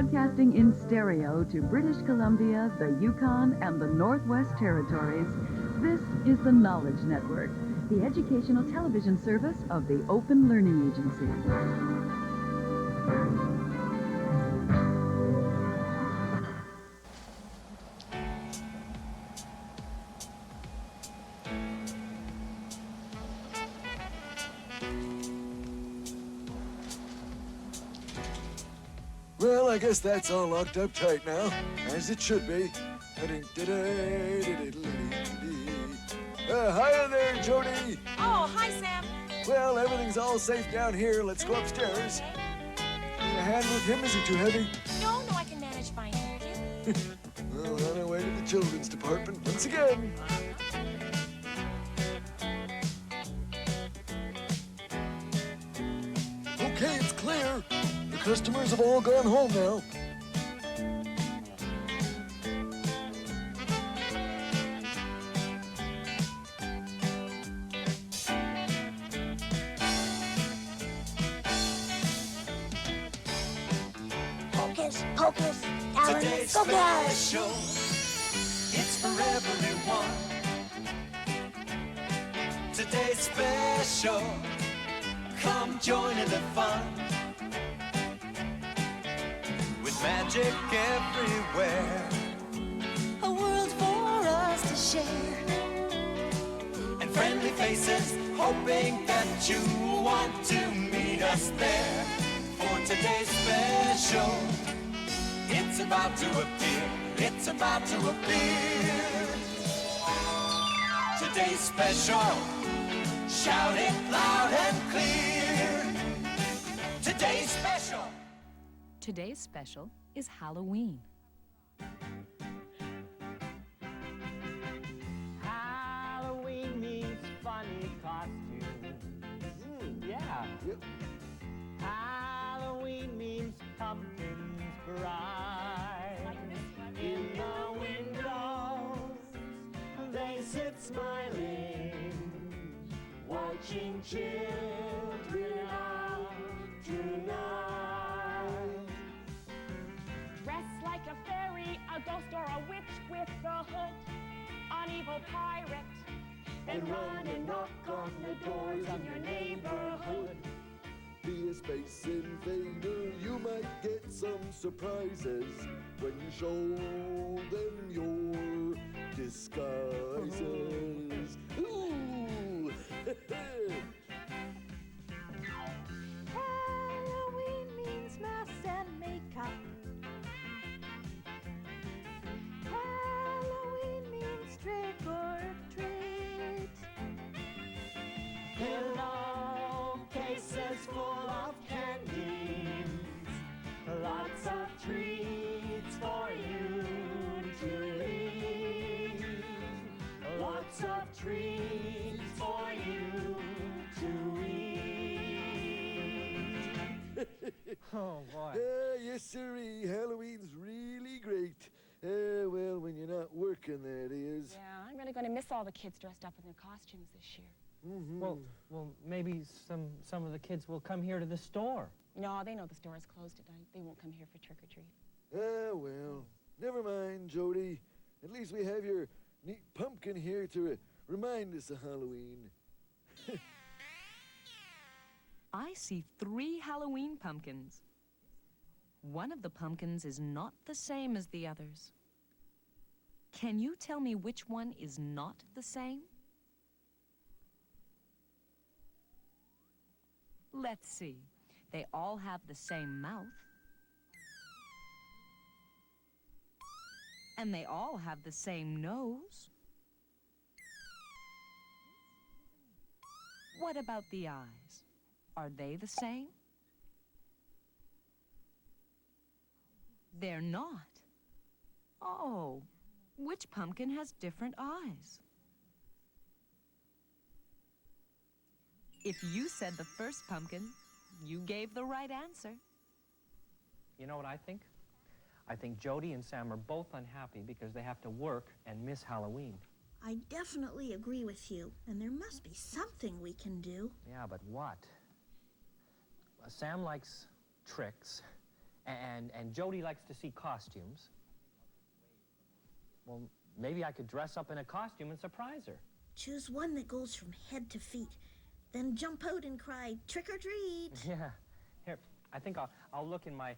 Broadcasting in stereo to British Columbia, the Yukon, and the Northwest Territories, this is the Knowledge Network, the educational television service of the Open Learning Agency. Well, I guess that's all locked up tight now, as it should be. Hiya there, Jody. Oh, hi, Sam. Well, everything's all safe down here. Let's go upstairs. Need a hand with him? Is he too heavy? No, I can manage fine, thank you. Well, on our way to the children's department once again. Okay, it's clear. The customers have all gone home now. Hocus pocus, Alan, Today's go get it. special, it's for everyone. Today's special, come join in the fun. With magic everywhere, A world for us to share. and friendly faces, hoping that you want to meet us there. For today's special, it's about to appear, it's about to appear. Today's special, shout it loud and clear. Today's special. Today's special is Halloween. Halloween means funny costumes. Yeah. Yep. Halloween means pumpkins bright. In the windows, they sit smiling, watching children out tonight. Dress like a fairy, a ghost, or a witch with the hood, an evil pirate. And run and knock on the doors of your neighborhood. Be a space invader, you might get some surprises when you show them your disguises. Ooh! Halloween means masks and makeup. Halloween means trick or treat. Pillowcases full of candies, lots of treats for you to eat. Lots of treats for you to eat. Oh boy. Yes, sirree. Halloween's really great. Well, when you're not working, that is. Yeah, I'm really going to miss all the kids dressed up in their costumes this year. Mm-hmm. Well, maybe some of the kids will come here to the store. No, they know the store is closed tonight. They won't come here for trick or treat. Well, never mind, Jody. At least we have your neat pumpkin here to remind us of Halloween. I see 3 Halloween pumpkins. One of the pumpkins is not the same as the others. Can you tell me which one is not the same? Let's see. They all have the same mouth. And they all have the same nose. What about the eyes? Are they the same? They're not. Oh, which pumpkin has different eyes? If you said the first pumpkin, you gave the right answer. You know what I think? I think Jody and Sam are both unhappy because they have to work and miss Halloween. I definitely agree with you, and there must be something we can do. Yeah, but what? Sam likes tricks, And Jody likes to see costumes. Well, maybe I could dress up in a costume and surprise her. Choose one that goes from head to feet. Then jump out and cry, trick or treat. Yeah. Here, I think I'll look in my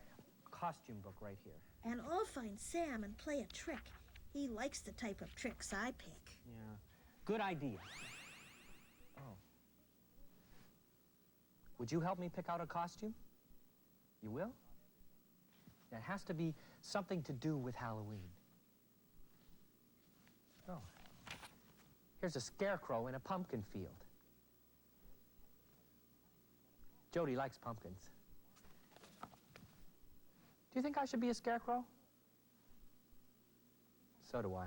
costume book right here. And I'll find Sam and play a trick. He likes the type of tricks I pick. Yeah. Good idea. Oh. Would you help me pick out a costume? You will? It has to be something to do with Halloween. Oh. Here's a scarecrow in a pumpkin field. Jody likes pumpkins. Do you think I should be a scarecrow? So do I.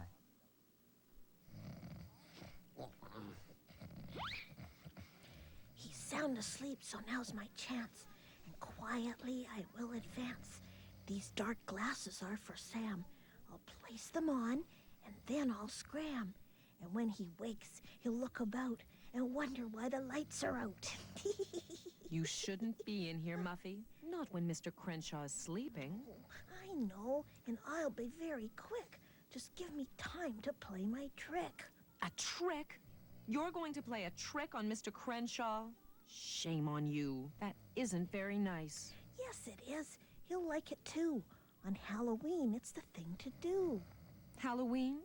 He's sound asleep, so now's my chance. And quietly I will advance. These dark glasses are for Sam. I'll place them on, and then I'll scram. And when he wakes, he'll look about and wonder why the lights are out. You shouldn't be in here, Muffy. Not when Mr. Crenshaw is sleeping. I know, and I'll be very quick. Just give me time to play my trick. A trick? You're going to play a trick on Mr. Crenshaw? Shame on you. That isn't very nice. Yes, it is. He'll like it too. On Halloween, it's the thing to do. Halloween?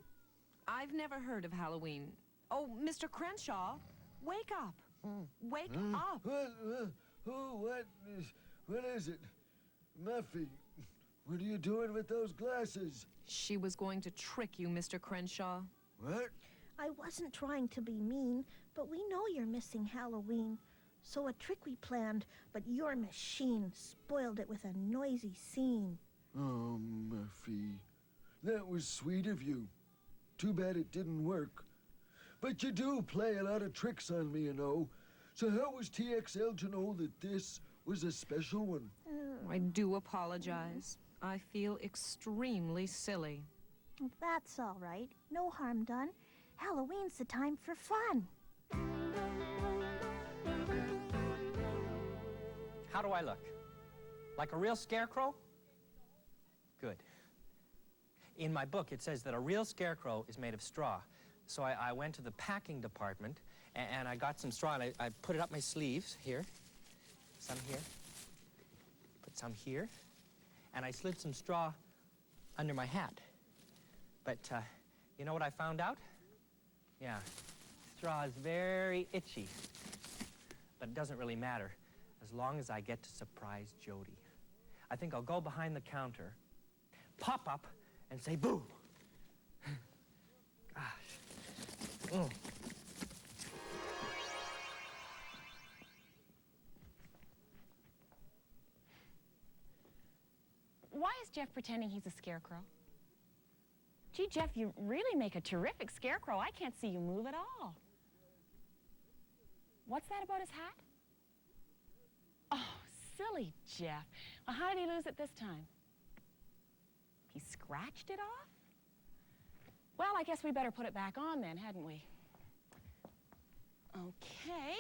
I've never heard of Halloween. Oh, Mr. Crenshaw, wake up. Wake up. What is it? Muffy, what are you doing with those glasses? She was going to trick you, Mr. Crenshaw. What? I wasn't trying to be mean, but we know you're missing Halloween. So a trick we planned, but your machine spoiled it with a noisy scene. Oh, Muffy, that was sweet of you. Too bad it didn't work. But you do play a lot of tricks on me, you know. So how was TXL to know that this was a special one? I do apologize. I feel extremely silly. That's all right. No harm done. Halloween's the time for fun. How do I look? Like a real scarecrow? Good. In my book, it says that a real scarecrow is made of straw. So I went to the packing department, and I got some straw, and I put it up my sleeves, here, some here, put some here, and I slid some straw under my hat. But you know what I found out? Yeah, straw is very itchy. But it doesn't really matter, as long as I get to surprise Jody. I think I'll go behind the counter, pop up, and say, boo! Gosh. Mm. Why is Jeff pretending he's a scarecrow? Gee, Jeff, you really make a terrific scarecrow. I can't see you move at all. What's that about his hat? Oh, silly Jeff. Well, how did he lose it this time? He scratched it off? Well, I guess we better put it back on then, hadn't we? Okay.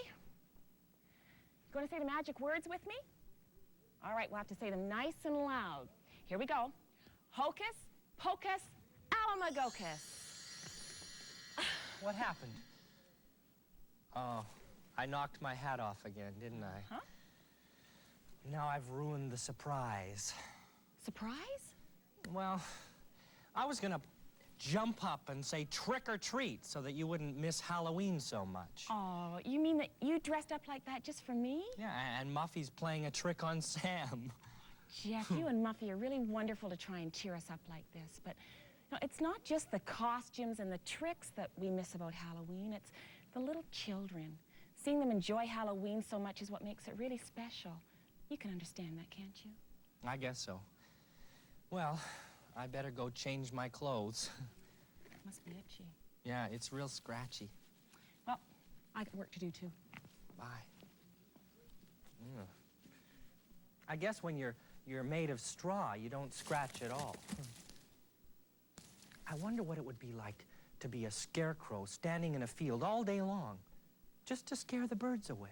Going to say the magic words with me? All right, we'll have to say them nice and loud. Here we go. Hocus, pocus, alamagocus. What happened? Oh, I knocked my hat off again, didn't I? Huh? Now I've ruined the surprise. Surprise? Well, I was gonna jump up and say trick or treat so that you wouldn't miss Halloween so much. Oh, you mean that you dressed up like that just for me? Yeah, and Muffy's playing a trick on Sam. Jeff, you and Muffy are really wonderful to try and cheer us up like this, but you know, it's not just the costumes and the tricks that we miss about Halloween, it's the little children. Seeing them enjoy Halloween so much is what makes it really special. You can understand that, can't you? I guess so. Well, I better go change my clothes. Must be itchy. Yeah, it's real scratchy. Well, I got work to do too. Bye. I guess when you're made of straw, you don't scratch at all. I wonder what it would be like to be a scarecrow standing in a field all day long, just to scare the birds away.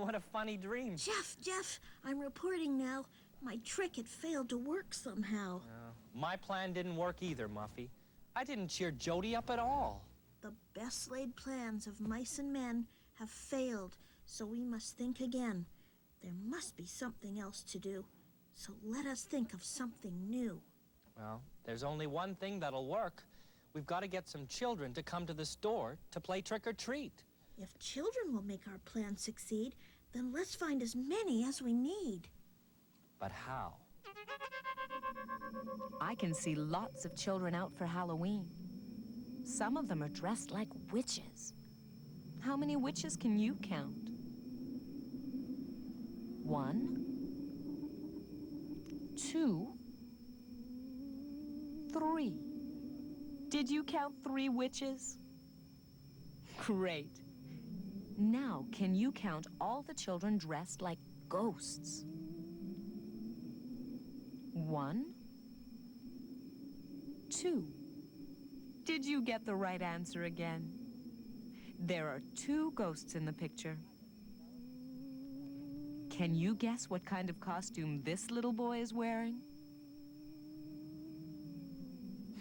What a funny dream. Jeff, I'm reporting now. My trick had failed to work somehow. My plan didn't work either, Muffy. I didn't cheer Jody up at all. The best laid plans of mice and men have failed, so we must think again. There must be something else to do, so let us think of something new. Well, there's only one thing that'll work. We've got to get some children to come to the store to play trick or treat. If children will make our plan succeed, then let's find as many as we need. But how? I can see lots of children out for Halloween. Some of them are dressed like witches. How many witches can you count? 1, 2, 3. Did you count 3 witches? Great. Now, can you count all the children dressed like ghosts? 1, 2. Did you get the right answer again? There are 2 ghosts in the picture. Can you guess what kind of costume this little boy is wearing?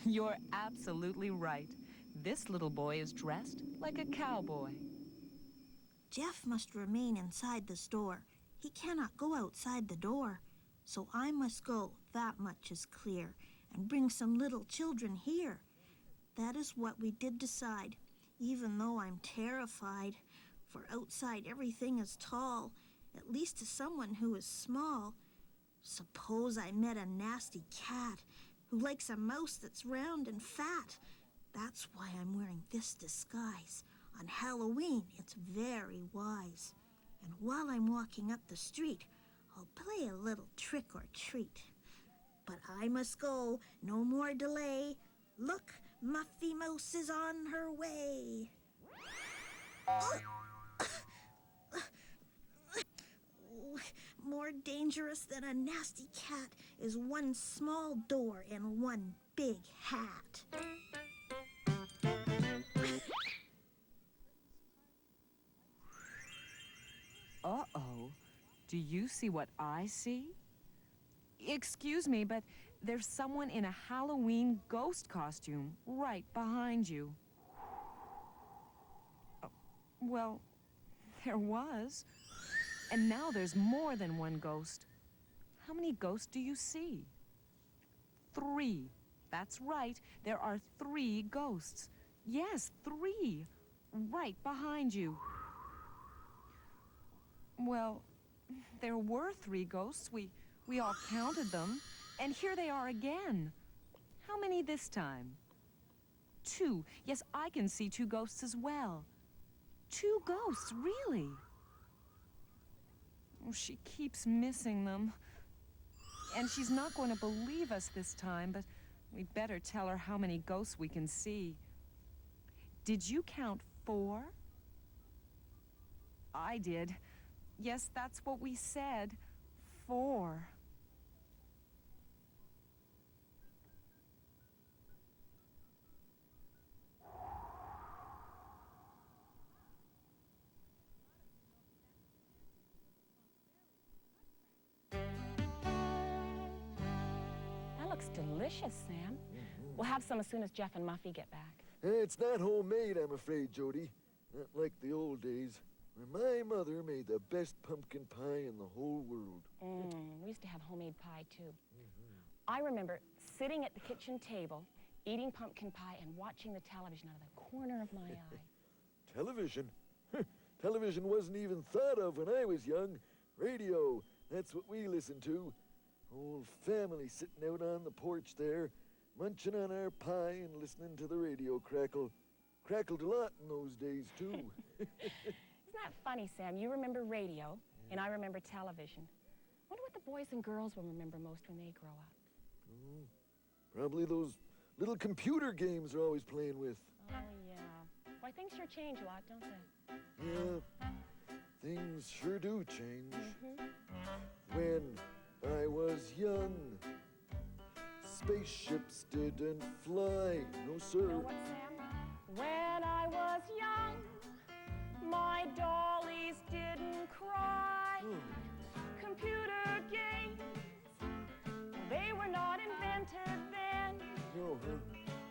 You're absolutely right. This little boy is dressed like a cowboy. Jeff must remain inside the store. He cannot go outside the door. So I must go, that much is clear, and bring some little children here. That is what we did decide, even though I'm terrified. For outside everything is tall, at least to someone who is small. Suppose I met a nasty cat who likes a mouse that's round and fat. That's why I'm wearing this disguise. On Halloween, it's very wise. And while I'm walking up the street, I'll play a little trick or treat. But I must go, no more delay. Look, Muffy Mouse is on her way. More dangerous than a nasty cat is one small door and one big hat. Uh-oh. Do you see what I see? Excuse me, but there's someone in a Halloween ghost costume right behind you. Well, there was. And now there's more than one ghost. How many ghosts do you see? 3. That's right. There are 3 ghosts. Yes, 3. Right behind you. Well, there were 3 ghosts. We all counted them. And here they are again. How many this time? 2. Yes, I can see 2 ghosts as well. 2 ghosts, really? Oh, she keeps missing them. And she's not going to believe us this time, but we'd better tell her how many ghosts we can see. Did you count 4? I did. Yes, that's what we said. 4. That looks delicious, Sam. We'll have some as soon as Jeff and Muffy get back. It's not homemade, I'm afraid, Jody. Not like the old days, when my mother made the best pumpkin pie in the whole world. We used to have homemade pie, too. I remember sitting at the kitchen table, eating pumpkin pie and watching the television out of the corner of my eye. Television? Television wasn't even thought of when I was young. Radio, that's what we listened to. Whole family sitting out on the porch there, munching on our pie and listening to the radio crackle. Crackled a lot in those days, too. Isn't that funny, Sam? You remember radio, and I remember television. Wonder what the boys and girls will remember most when they grow up. Probably those little computer games they're always playing with. Oh, yeah. Why, things sure change a lot, don't they? Yeah, things sure do change. When I was young, spaceships didn't fly. No, sir. You know what, Sam? When I was young, my dollies didn't cry. Computer games, they were not invented then. No, huh?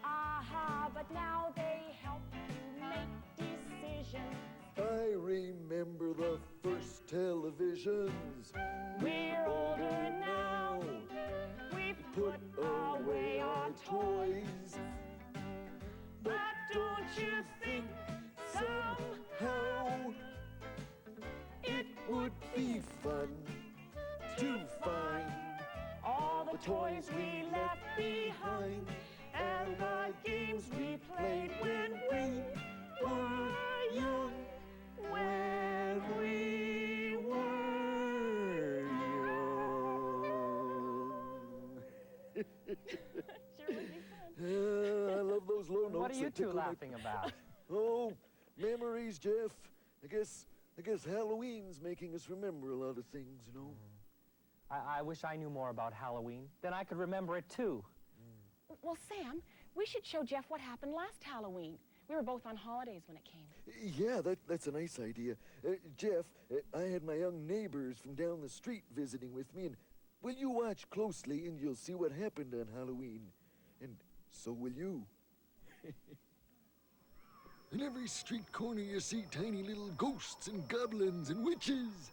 Aha, but now they help you make decisions. I remember the first televisions. We're older now. We've put away our toys. But don't you think somehow It would be fun to find all the toys we left behind and the games we played when we were young? When we were young. Sure would be fun. I love those low notes. What are you that two tickle my- laughing about? Oh, memories, Jeff. I guess Halloween's making us remember a lot of things, you know. I wish I knew more about Halloween. Then I could remember it too. Well, Sam, we should show Jeff what happened last Halloween. We were both on holidays when it came. Yeah, that's a nice idea. Jeff, I had my young neighbors from down the street visiting with me, and will you watch closely and you'll see what happened on Halloween. And so will you. In every street corner you see tiny little ghosts and goblins and witches.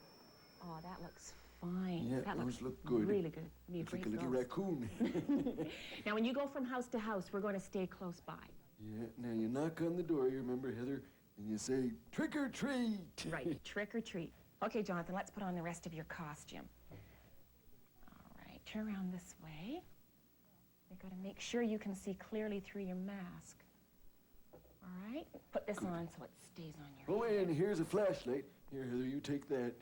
Oh, that looks fine. Yeah, that those looks look good. really good. Be Looks like a great little ghost. raccoon. Now, when you go from house to house, we're going to stay close by. Yeah, now you knock on the door, you remember, Heather, and you say, trick or treat. Right, trick or treat. Okay, Jonathan, let's put on the rest of your costume. All right, turn around this way. We've got to make sure you can see clearly through your mask. All right, put this on so it stays on your Oh, head. and here's a flashlight. Here, Heather, you take that.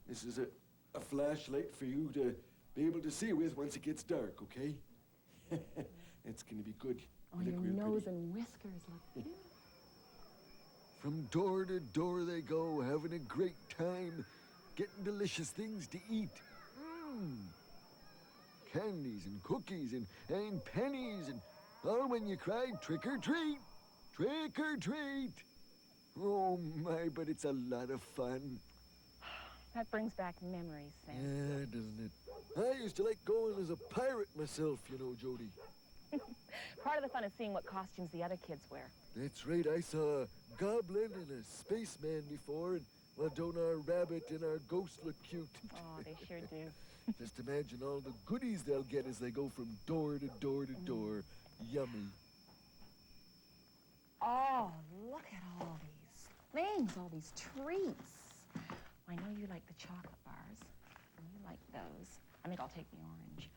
This is a flashlight for you to be able to see with once it gets dark, okay? It's gonna be good. Oh, You your look real nose pretty. and whiskers look beautiful. From door to door they go, having a great time, getting delicious things to eat. Candies and cookies and pennies and all when you cry, trick or treat, trick or treat. Oh my, but it's a lot of fun. That brings back memories, Sam. Yeah, doesn't it? I used to like going as a pirate myself, you know, Jody. Part of the fun is seeing what costumes the other kids wear. That's right, I saw a goblin and a spaceman before, and well, don't our rabbit and our ghost look cute? Oh, they sure do. Just imagine all the goodies they'll get as they go from door to door to door. Yummy. Oh, look at all these things, all these treats. I know you like the chocolate bars. You like those. I think I'll take the orange.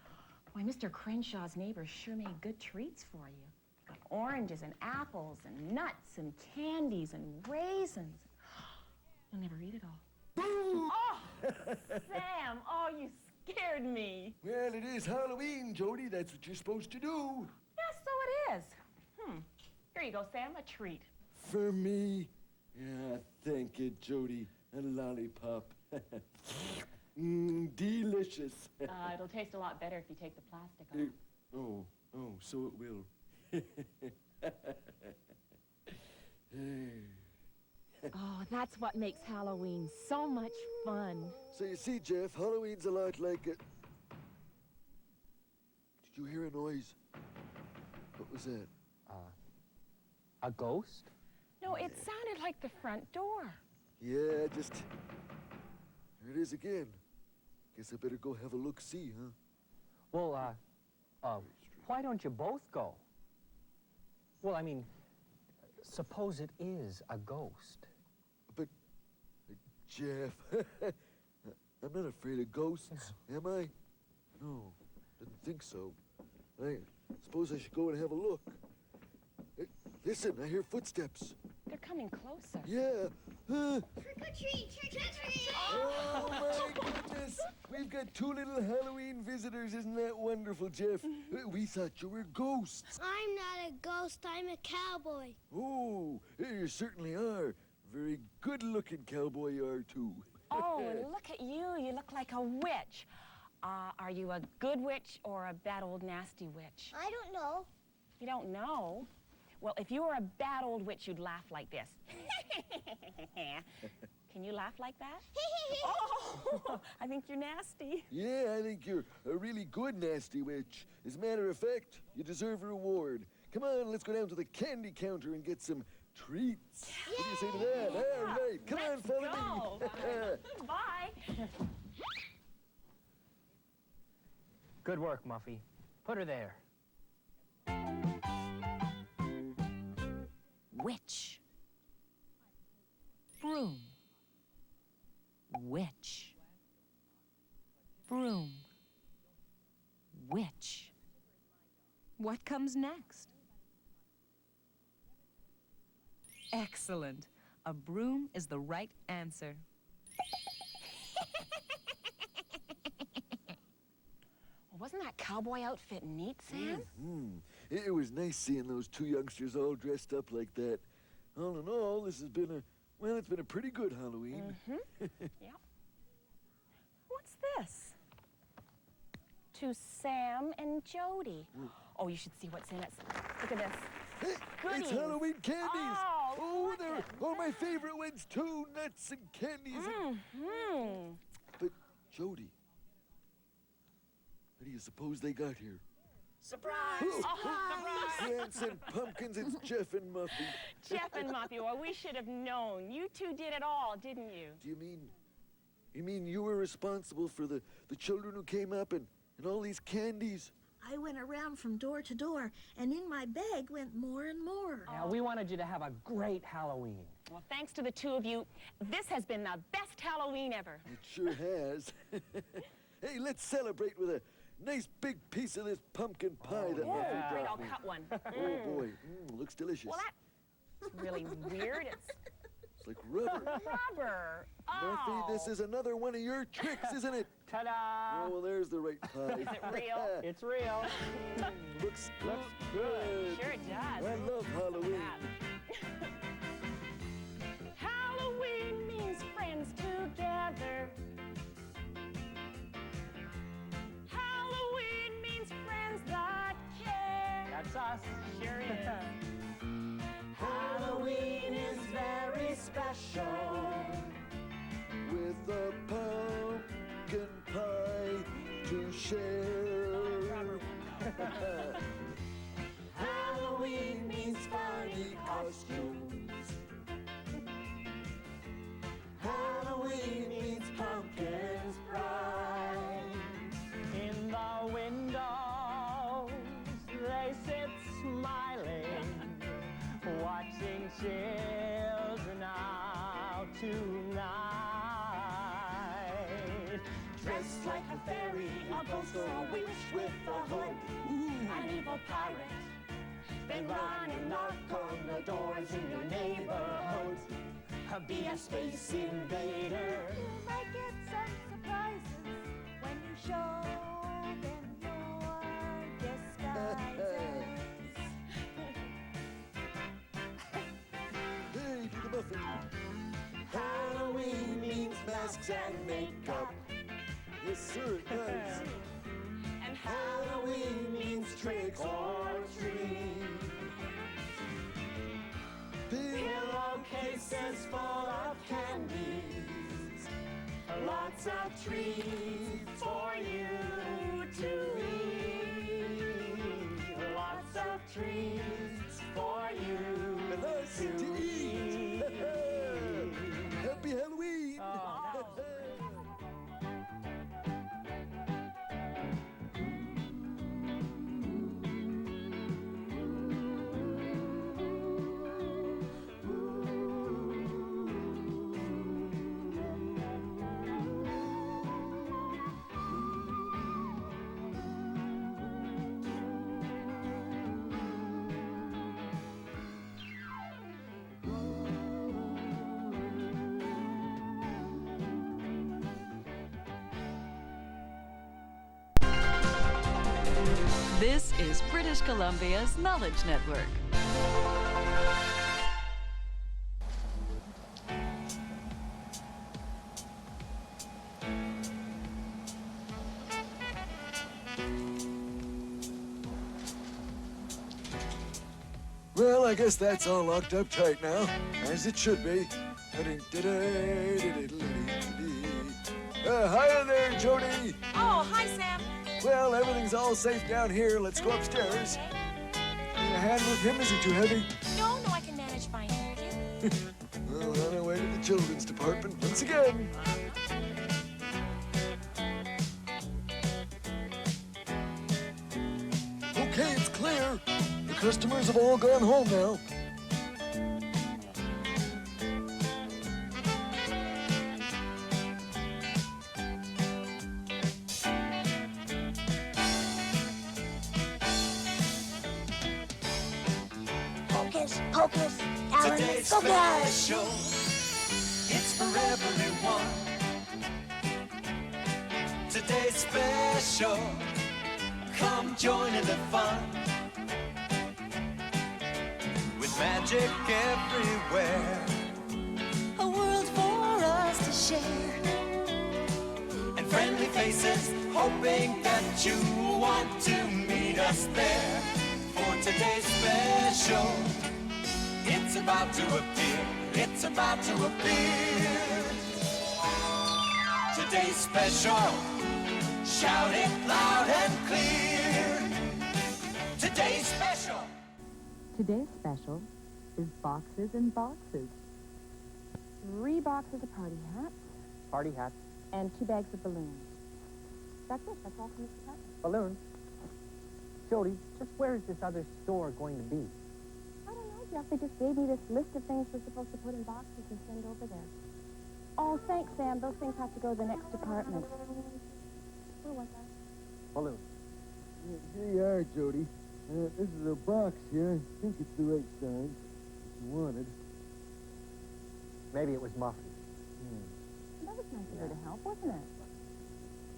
Boy, Mr. Crenshaw's neighbors sure made good treats for you. Got oranges and apples and nuts and candies and raisins. You'll never eat it all. Oh, Sam, oh, you scared me. Well, it is Halloween, Jody. That's what you're supposed to do. Yes, so it is. Here you go, Sam, a treat. For me? Yeah, thank you, Jody. A lollipop. Delicious. It'll taste a lot better if you take the plastic off. Oh, so it will. Oh, that's what makes Halloween so much fun. So you see, Jeff, Halloween's a lot like a... Did you hear a noise? What was that? A ghost? No, it sounded like the front door. Yeah, just... There it is again. Guess I better go have a look-see, huh? Well, why don't you both go? Well, I mean, suppose it is a ghost. But, Jeff, I'm not afraid of ghosts, am I? No, didn't think so. I suppose I should go and have a look. Hey, listen, I hear footsteps. They're coming closer. Yeah. Trick or treat, trick or treat. Oh, my goodness. We've got two little Halloween visitors. Isn't that wonderful, Jeff? We thought you were ghosts. I'm not a ghost, I'm a cowboy. Oh, you certainly are. Very good-looking cowboy you are, too. Oh, look at you. You look like a witch. Are you a good witch or a bad old nasty witch? I don't know. You don't know? Well, if you were a bad old witch, you'd laugh like this. Can you laugh like that? Oh, I think you're nasty. Yeah, I think you're a really good nasty witch. As a matter of fact, you deserve a reward. Come on, let's go down to the candy counter and get some treats. What do you say to that? All right, come on, follow me. Bye. Good work, Muffy. Put her there. Witch. Broom. Witch. Broom. Witch. What comes next? Excellent. A broom is the right answer. Wasn't that cowboy outfit neat, Sam? It was nice seeing those two youngsters all dressed up like that. All in all, this has been it's been a pretty good Halloween. Yep. What's this? To Sam and Jody. Oh, you should see what's in it. Look at this. Hey, Goodies. it's Halloween candies. Oh, look they're at my favorite ones too. Nuts and candies. But Jody, how do you suppose they got here? Surprise! Plants and pumpkins, it's Jeff and Muffy. Jeff and Muffy, well, we should have known. You two did it all, didn't you? Do you mean you were responsible for the children who came up and all these candies? I went around from door to door, and in my bag went more and more. Now, we wanted you to have a great Halloween. Well, thanks to the two of you, this has been the best Halloween ever. It sure has. Hey, let's celebrate with a nice big piece of this pumpkin pie that Muffy yeah. Great, brought I'll me. cut one. Oh boy, looks delicious. Well, that's really weird. It's It's like rubber. rubber. Muffy, this is another one of your tricks, isn't it? Ta-da! Oh, well, there's the right pie. Is it real? It's real. Looks good. Sure it does. I love Halloween. Halloween means friends together. Halloween means friends that care. That's us. Sure is. Halloween is very special. With a pumpkin pie to share. Halloween means funny costumes. Halloween means pumpkins bright. In the windows, they sit smiling, watching children out tonight. Dressed like a fairy, a ghost or a witch with a hood. An evil pirate. Then run and knock on the doors in your neighborhood. Be a space invader. You might get some surprises when you show them your disguises. Hey, to the muffin. Halloween means masks and makeup. Yes, sir, it does. And Halloween means trick or treat. Pillowcases full of candies. Lots of treats for you to eat. Lots of treats for you And us to eat. Happy Halloween. This is British Columbia's Knowledge Network. Well, I guess that's all locked up tight now, as it should be. Hiya there, Jody. Oh, hi, Sam. Well, everything's all safe down here. Let's go upstairs. Need a hand with him? Is he too heavy? No, I can manage fine, thank you. Well, on our way to the children's department once again. Okay, it's clear. The customers have all gone home now. Hocus pocus, Alan, Today's go get it. special, it's for everyone. Today's special, come join in the fun. With magic everywhere, A world for us to share. and friendly faces, hoping that you want to meet us there. For today's special, it's about to appear, it's about to appear. Today's special, shout it loud and clear. Today's special. Today's special is boxes and boxes. 3 boxes of party hats Party hats. and 2 bags of balloons. That's it. That's all from Mr. Patton. Balloons. Jody, just where is this other store going to be? I don't know, Jeff. They just gave me this list of things we're supposed to put in boxes and send over there. Oh, thanks, Sam. Those things have to go to the next department. Where was I? Balloons. Here you are, Jody. This is a box here. I think it's the right size. If you wanted. Maybe it was Muffy. That was nice of her to help, wasn't it?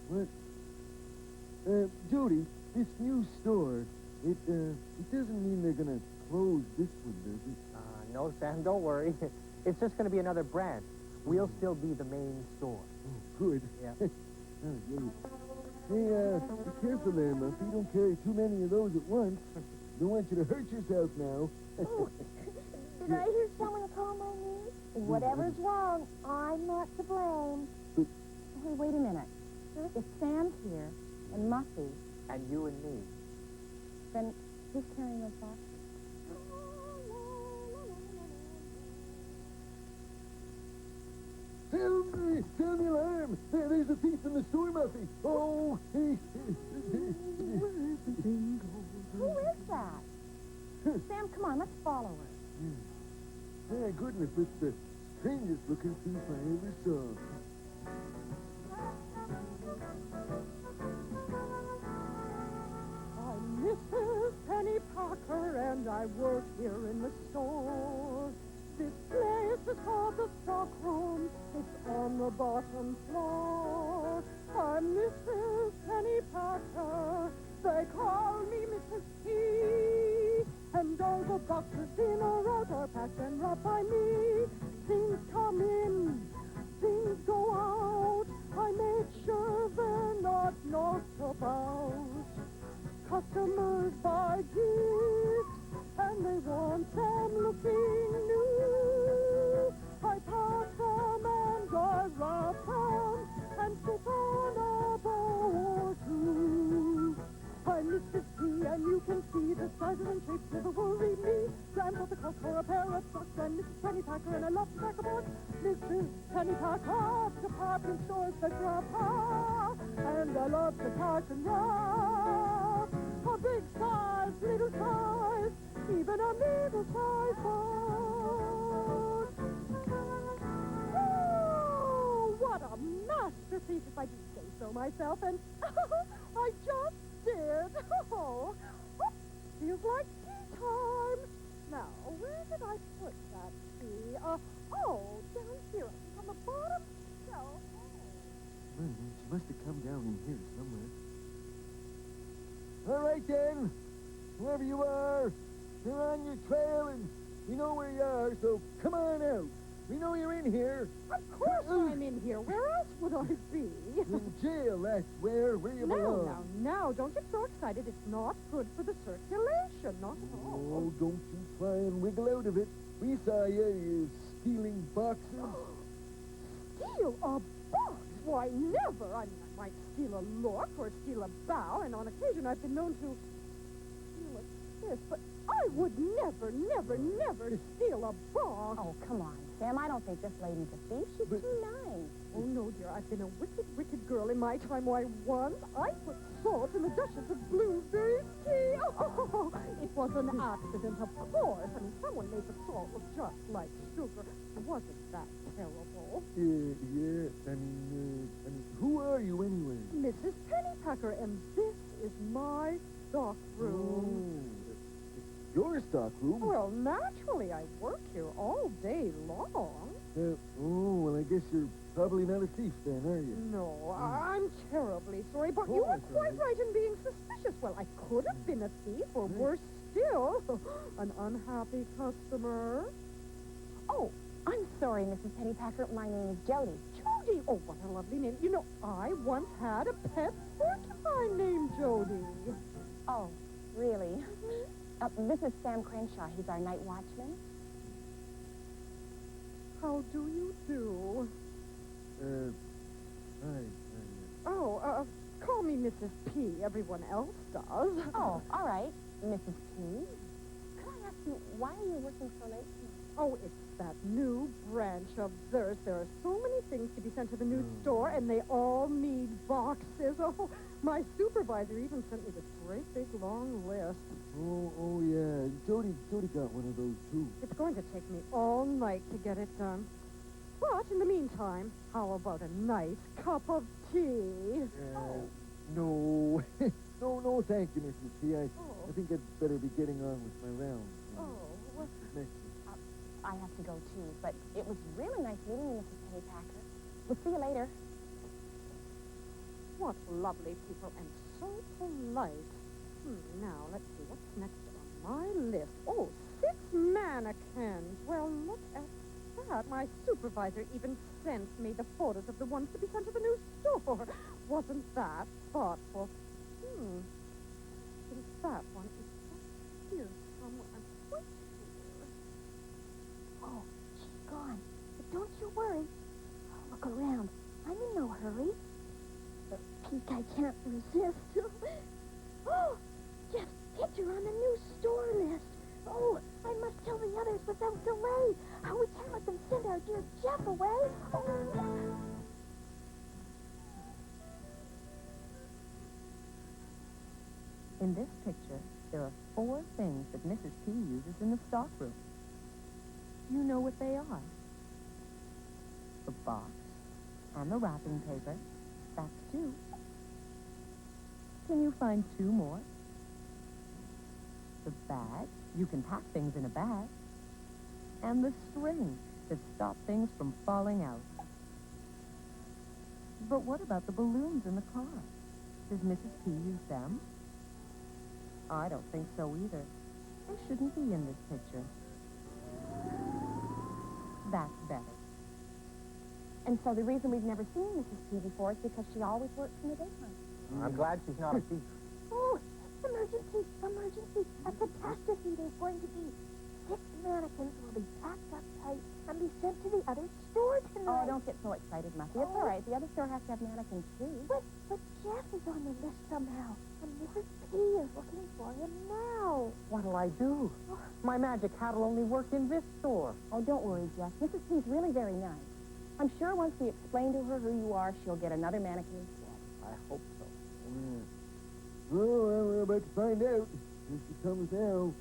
What? Jody, this new store, it doesn't mean they're gonna close this one, does it? No, Sam, don't worry. It's just going to be another branch. We'll still be the main store. Oh, good. Yeah. Oh, great. Hey, be careful there, Muffy. Don't carry too many of those at once. Don't want you to hurt yourself now. Ooh, did I hear someone call my name? Whatever's wrong, I'm not to blame. Hey, wait a minute. If Sam's here and Muffy, And you and me. then who's carrying those boxes? Sound the alarm! There's a thief in the store, Muffy. Oh, Who is that? Sam, come on, let's follow her. my goodness, it's the strangest looking thief I ever saw. I'm Mrs. Penny Parker, and I work here in the store. This place is called the stockroom. It's on the bottom floor. I'm Mrs. Penny Parker. They call me Mrs. P. And all the boxes in or out are packed and wrapped by me. Things come in, things go out. I make sure they're not knocked about. Customers buy gifts, and they want them looking new. I pack them and I wrap them and sit on a bow or two. I'm Mrs. P, and you can see the sizes and shapes never worry me. Grand at the cost for a pair of socks. I'm Mrs. Penny Packer, and I love to pack a box. Mrs. Penny Packer, department stores that grandpa, and I love to pack and wrap. A big size, little size, even a middle-sized box. Oh, what a masterpiece, if I do say so myself, and I just did. Oh, feels like tea time. Now, where did I put that tea? Down here, I think on the bottom shelf. She must have come down in here somewhere. All right, then. Whoever you are, you're on your trail, and we know where you are, so come on out. We know you're in here. Of course I'm in here. Where else would I be? In jail, that's where you belong. Now, don't get so excited. It's not good for the circulation, not at all. Oh, don't you try and wiggle out of it. We saw you. You stealing boxes? Steal a box? Why, never. I mean, I might steal a look or steal a bow, and on occasion I've been known to steal a kiss, but I would never, never, never steal a box. Oh, come on, Sam. I don't think this lady's a thief. She's too nice. Oh, no, dear. I've been a wicked, wicked girl in my time. Why, once I put salt in the Duchess of Bloomsbury's tea. Oh, it was an accident, of course. I mean, someone made the salt look just like sugar. Wasn't that terrible? Yeah. I mean, who are you anyway? Mrs. Pennypacker, and this is my stock room. It's your stock room? Well, naturally, I work here all day long. Well, I guess you're probably not a thief then, are you? No, I'm terribly sorry, but you were quite right in being suspicious. Well, I could have been a thief, or worse still, an unhappy customer. Oh, I'm sorry, Mrs. Pennypacker. My name is Jody. Jody! Oh, what a lovely name. You know, I once had a pet porcupine named Jody. Oh, really? This is Sam Crenshaw. He's our night watchman. How do you do? Hi. Oh, call me Mrs. P. Everyone else does. Oh, all right, Mrs. P. Could I ask you, why are you working so late tonight? Oh, it's that new branch of theirs. There are so many things to be sent to the new store, and they all need boxes. Oh, my supervisor even sent me this great big long list. Oh, yeah. Jody got one of those, too. It's going to take me all night to get it done. But in the meantime, how about a nice cup of tea? No. No, thank you, Mrs. P. I think I'd better be getting on with my rounds. Oh, Next. I have to go, too, but it was really nice meeting you, Mrs. Pennypacker. We'll see you later. what lovely people, and so polite. Now, let's see, what's next on my list? Oh, 6 mannequins. Well, look at that. My supervisor even sent me the photos of the ones to be sent to the new store. Wasn't that thoughtful? I think that one is just here somewhere. I'm quite sure. Oh, she's gone. But don't you worry. I'll look around. I'm in no hurry. The peak I can't resist. Oh, Jeff's picture on the new store list. Oh, I must tell the others without delay. Oh, we can't let them send our dear Jeff away. Oh. In this picture, there are 4 things that Mrs. P uses in the stockroom. Do you know what they are? The box and the wrapping paper. That's 2. Can you find 2 more? The bag. You can pack things in a bag. And the string to stop things from falling out. But what about the balloons in the car? Does Mrs. P use them? I don't think so either. They shouldn't be in this picture. That's better. And so the reason we've never seen Mrs. P before is because she always works in the daytime. I'm glad she's not a thief. Oh, emergency, emergency. A catastrophe there's going to be. 6 mannequins will be packed up tight and be sent to the other store tonight. Oh, don't get so excited, Muffy. It's all right. The other store has to have mannequins, too. But Jeff is on the list somehow, and Mrs. P is looking for him now. What'll I do? My magic hat'll only work in this store. Oh, don't worry, Jeff. Mrs. P's really very nice. I'm sure once we explain to her who you are, she'll get another mannequin instead. I hope so. Well, we're about to find out. Here she comes now.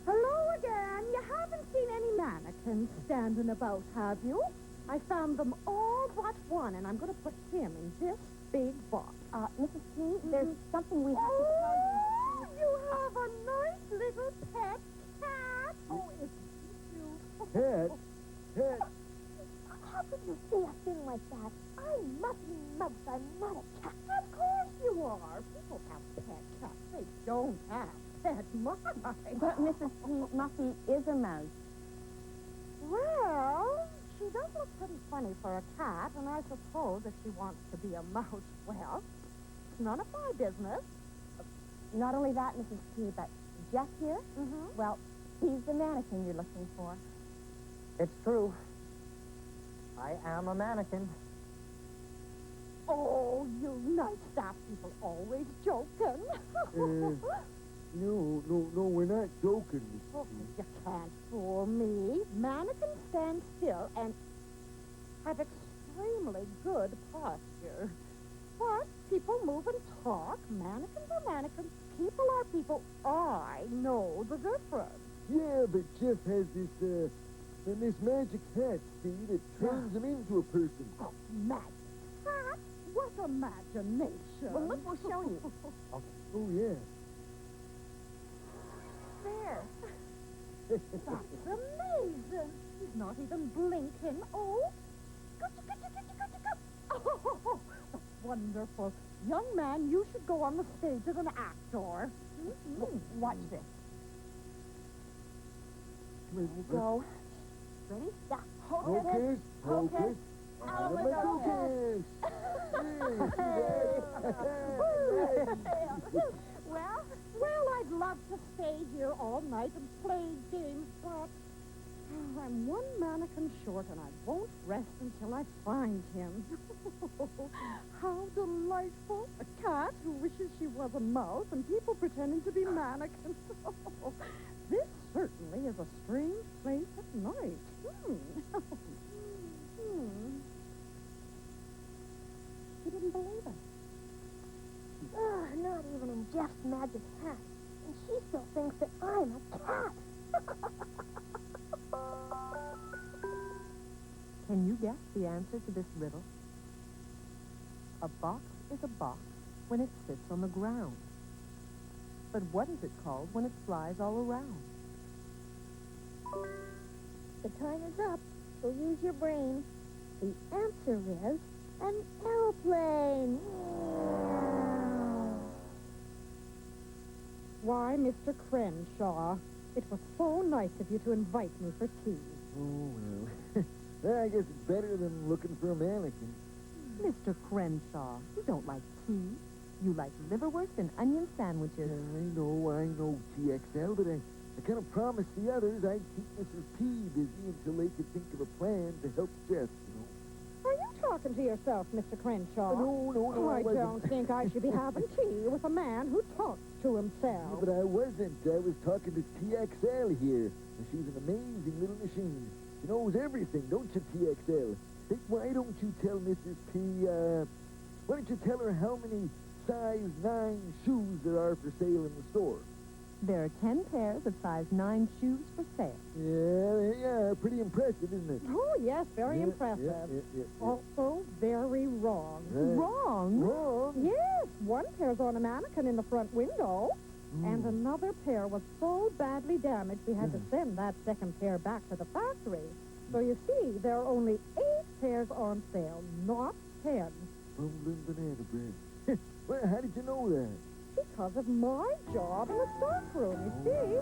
Hello again. You haven't seen any mannequins standing about, have you? I found them all but one, and I'm going to put him in this big box. Mrs. P, there's something we have to tell you. You have a nice little pet cat. Oh, isn't he Pet? Pet? How could you say a thing like that? I'm Muffy Muggs. I'm not a cat. Of course you are. People have pet cats. They don't have pet mice. But Mrs. P, Muffy is a mouse. Well, she does look pretty funny for a cat, and I suppose if she wants to be a mouse, well, it's none of my business. Not only that, Mrs. P, but Jeff here, well, he's the mannequin you're looking for. It's true. I am a mannequin. Oh, you nice staff people always joking. No, we're not joking, Miss Oh, P. you can't fool me. Mannequins stand still and have extremely good posture. But people move and talk. Mannequins are mannequins. People are people. I know the difference. Yeah, but Jeff has this magic hat, see, that turns him into a person. Oh, magic hat? What imagination. Well, look, we'll show you. Oh, yeah. There. That's amazing. He's not even blinking. Oh. Oh, that's wonderful. Young man, you should go on the stage as an actor. Watch this. Here you go. Ready? Yeah. Hocus, hocus, Alabama. Well, I'd love to stay here all night and play games, but I'm one mannequin short, and I won't rest until I find him. How delightful. A cat who wishes she was a mouse, and people pretending to be mannequins. This certainly is a strange place at night. He didn't believe it. Not even in Jeff's magic hat. And she still thinks that I'm a cat. Can you guess the answer to this riddle? A box is a box when it sits on the ground. But what is it called when it flies all around? The time is up, so use your brain. The answer is an airplane. Why, Mr. Crenshaw, it was so nice of you to invite me for tea. Oh, well. I guess it's better than looking for a mannequin. Mr. Crenshaw, you don't like tea. You like liverwurst and onion sandwiches. I know, TXL, but I kind of promised the others I'd keep Mrs. P busy until they could think of a plan to help Jeff, Are you talking to yourself, Mr. Crenshaw? No, I I wasn't. don't think I should be having tea with a man who talks to himself. But I wasn't. I was talking to TXL here. And she's an amazing little machine. She knows everything, don't you, TXL? Hey, why don't you tell Mrs. P, why don't you tell her how many size 9 shoes there are for sale in the store? There are 10 pairs of size 9 shoes for sale. Yeah, they are. Pretty impressive, isn't it? Oh, yes, very impressive. Yeah. Also, very wrong. Right. Wrong? Wrong? Yes, one pair's on a mannequin in the front window, and another pair was so badly damaged we had to send that second pair back to the factory. So you see, there are only 8 pairs on sale, not 10. Bumbling banana bread. Well, how did you know that? Because of my job in the stockroom, you see.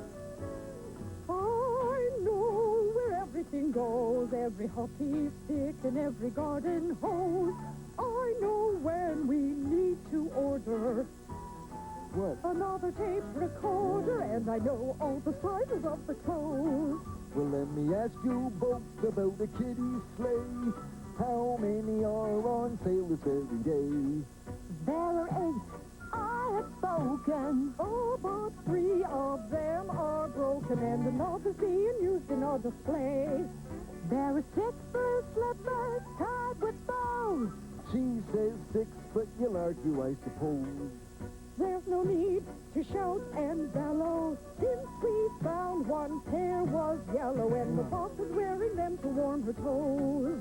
I know where everything goes, every hockey stick and every garden hose. I know when we need to order What? another tape recorder, and I know all the sizes of the clothes. Well, let me ask you both about a kitty sleigh. How many are on sale this very day? There are 8. I have spoken. Oh, but 3 of them are broken, and another's being used in our display. There are 6 blue slippers tied with bows. She says 6, but you'll argue, I suppose. There's no need to shout and bellow, since we found one pair was yellow, and the boss was wearing them to warm her toes.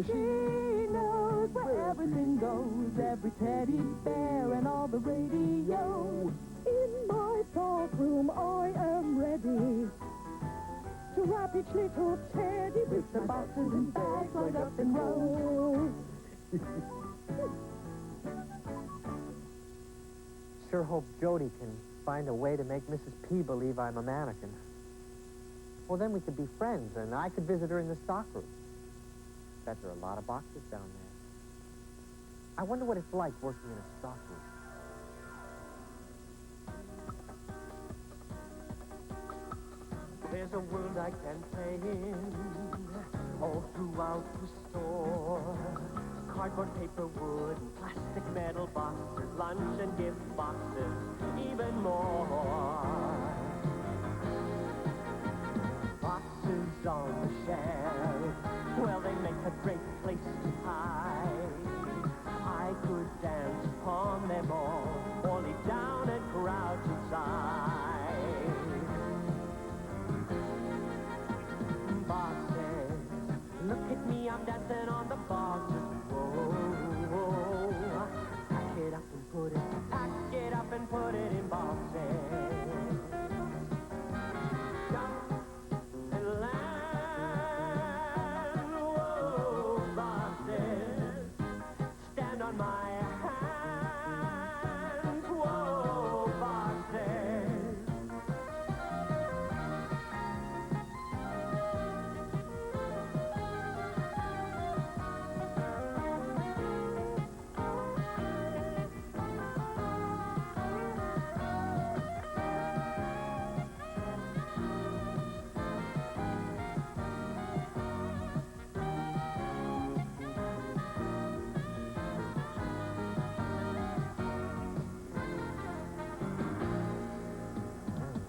She knows where everything goes, every teddy bear and all the radio. In my stockroom I am ready to wrap each little teddy with The boxes and bags lined up in rows. Sure hope Jody can find a way to make Mrs. P believe I'm a mannequin. Well, then we could be friends, and I could visit her in the stockroom. Bet there are a lot of boxes down there. I wonder what it's like working in a stockroom. There's a world I can play in, all throughout the store. Cardboard, paper, wood, and plastic, metal boxes, lunch and gift boxes, even more. Boxes on the shelf, well, they make a great place to hide. I could dance upon them all, or lay down and crouch inside. Boxes, look at me, I'm dancing on the boxes. Whoa, pack it up and put it in boxes. Jump and land, whoa, boxes, stand on my hands, whoa, boxes.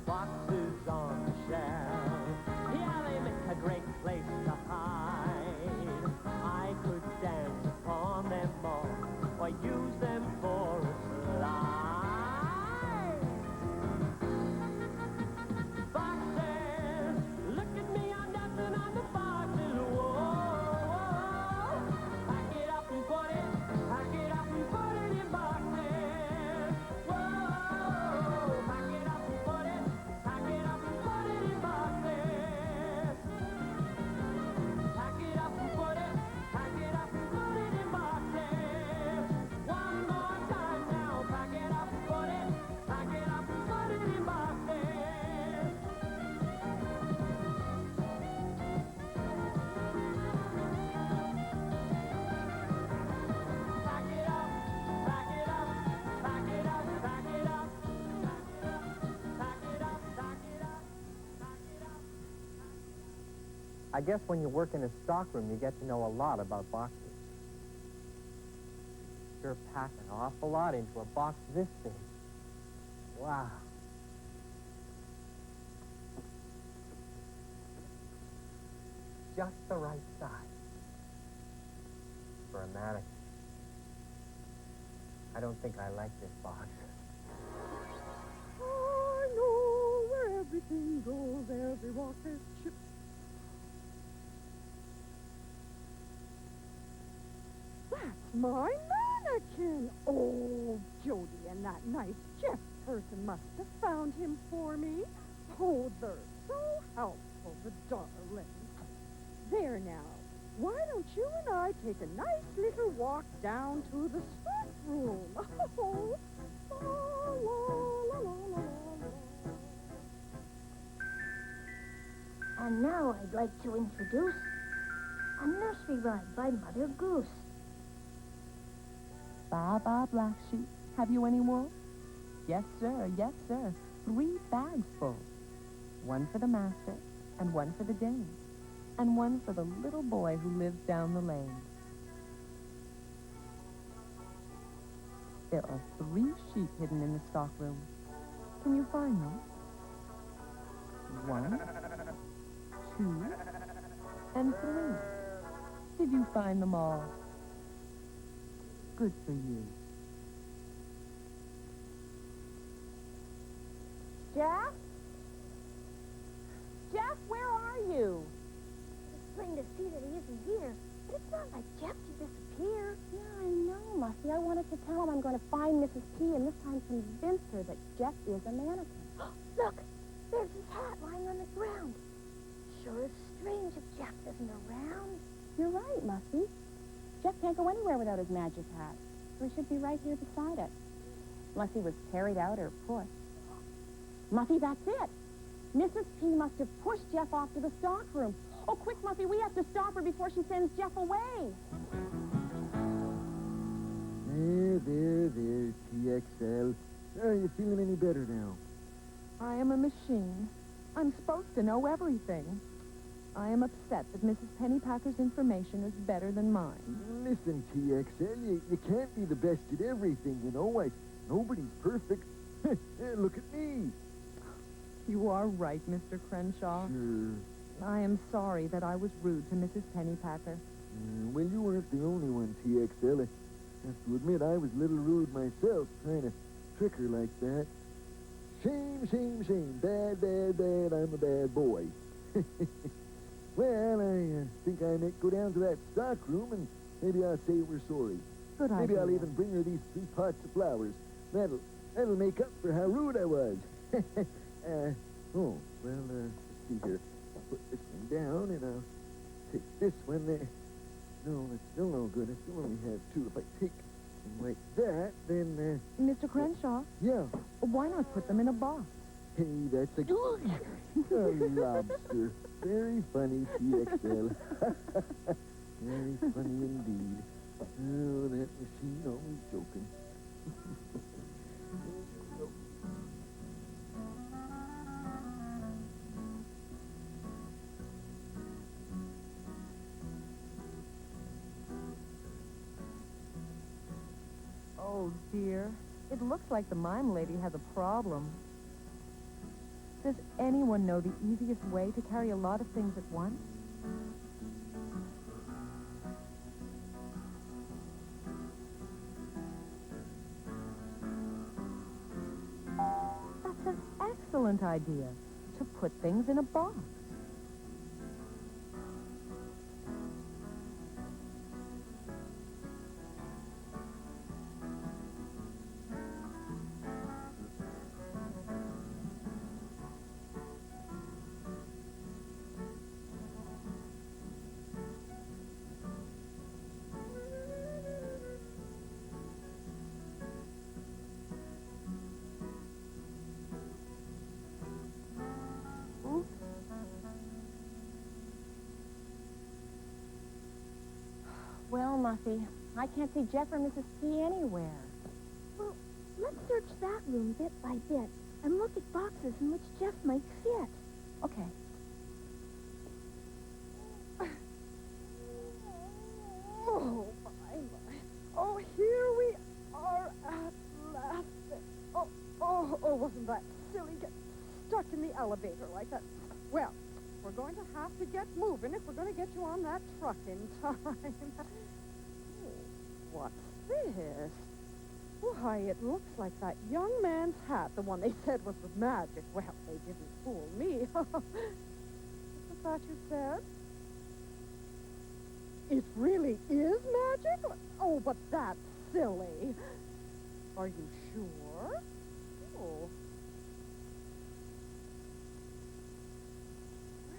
Boxes on the shelf, yeah, they make a great place to hide. I could dance upon them all, or use them for a slide. Boxes, look at me, I'm dancing on the boxes. Whoa, pack it up and put it in boxes. Whoa, pack it up and put it in boxes. Pack it up and put it in boxes. One more time now, pack it up and put it in boxes. Pack it up, pack it up, pack it up, pack it up, pack it up, pack it up, pack it up. I guess when you work in a stockroom, you get to know a lot about boxes. Sure pack an awful lot into a box this big. Wow. Just the right size for a mannequin. I don't think I like this box. I know where everything goes, every walk is chipped. That's my mannequin. Oh, Jody and that nice Jeff person must have found him for me. Oh, they're so helpful, the darlings. There now. Why don't you and I take a nice little walk down to the stockroom? Oh, la, la, la, la, la, la. And now I'd like to introduce a nursery rhyme by Mother Goose. Ba, ba, black sheep, have you any wool? Yes, sir, 3 bags full. One for the master, and one for the dame, and one for the little boy who lives down the lane. There are 3 sheep hidden in the stockroom. Can you find them? 1, 2, and 3. Did you find them all? Good for you. Jeff? Jeff, where are you? It's plain to see that he isn't here, but it's not like Jeff to disappear. Yeah, I know, Muffy. I wanted to tell him I'm going to find Mrs. P and this time convince her that Jeff is a mannequin. Look, there's his hat lying on the ground. Sure is strange if Jeff isn't around. You're right, Muffy. Jeff can't go anywhere without his magic hat, so he should be right here beside it. Unless he was carried out or pushed. Muffy, that's it. Mrs. P must have pushed Jeff off to the stockroom. Oh, quick, Muffy, we have to stop her before she sends Jeff away. There, TXL. Are you feeling any better now? I am a machine. I'm supposed to know everything. I am upset that Mrs. Pennypacker's information is better than mine. Listen, TXL, you can't be the best at everything, you know. Nobody's perfect. Look at me. You are right, Mr. Crenshaw. Sure. I am sorry that I was rude to Mrs. Pennypacker. Well, you weren't the only one, TXL. I have to admit I was a little rude myself, trying to trick her like that. Shame, shame, shame. Bad, bad, bad. I'm a bad boy. Well, I think I might go down to that stock room and maybe I'll say we're sorry. Good idea. Maybe I'll even bring her these 3 pots of flowers. That'll make up for how rude I was. Let's see here. I'll put this one down and I'll take this one there. No, that's still no good. I still only have 2. If I take them like that, then, Mr. Crenshaw? Yeah. Why not put them in a box? Hey, that's a lobster. Very funny, TXL. Very funny indeed. Oh, that machine always joking. Oh, dear. It looks like the mime lady has a problem. Does anyone know the easiest way to carry a lot of things at once? That's an excellent idea, to put things in a box. Well, Muffy, I can't see Jeff or Mrs. P anywhere. Well, let's search that room bit by bit and look at boxes in which Jeff might fit. Okay. Oh, my. Oh, here we are at last. Oh, wasn't that silly? Get stuck in the elevator like that. Well, we're going to have to get moving if we're going to get you on that truck in time. What's this? Why, it looks like that young man's hat, the one they said was with magic. Well, they didn't fool me. Was that you said? It really is magic? Oh, but that's silly. Are you sure? Oh.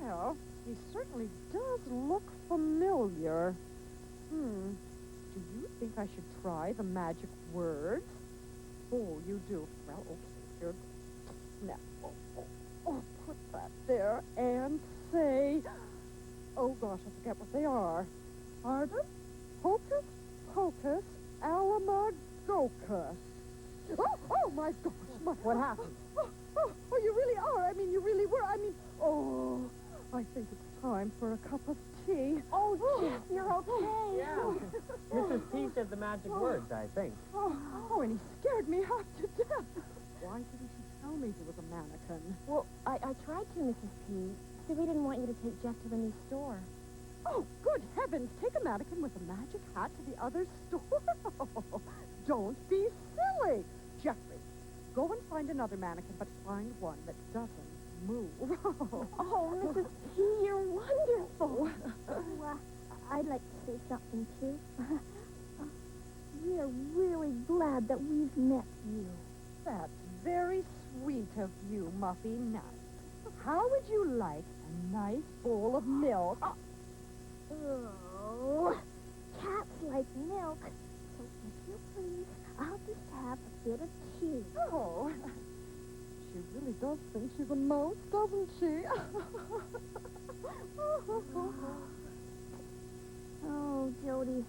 Well, he certainly does look familiar. Do you think I should try the magic words? Oh, you do. Well, okay, here. Now, put that there and say... Oh, gosh, I forget what they are. Pardon? Hocus Pocus Alamagocus. Oh, my gosh. What happened? Oh, you really are. I mean, you really were. I mean, I think it's time for a cup of tea. Oh, Jeff, you're okay. Yeah. Mrs. P said the magic words, I think. Oh, and he scared me half to death. Why didn't you tell me he was a mannequin? Well, I tried to, Mrs. P. So we didn't want you to take Jeff to the new store. Oh, good heavens. Take a mannequin with a magic hat to the other store? Don't be silly. Jeffrey, go and find another mannequin, but find one that doesn't move. Oh, Mrs. P, you're wonderful. I'd like to say something, too. We are really glad that we've met you. That's very sweet of you, Muffy. Now, how would you like a nice bowl of milk? Oh, cats like milk. So if you please, I'll just have a bit of tea. Oh, she really does think she's a mouse, doesn't she? Oh, Jody,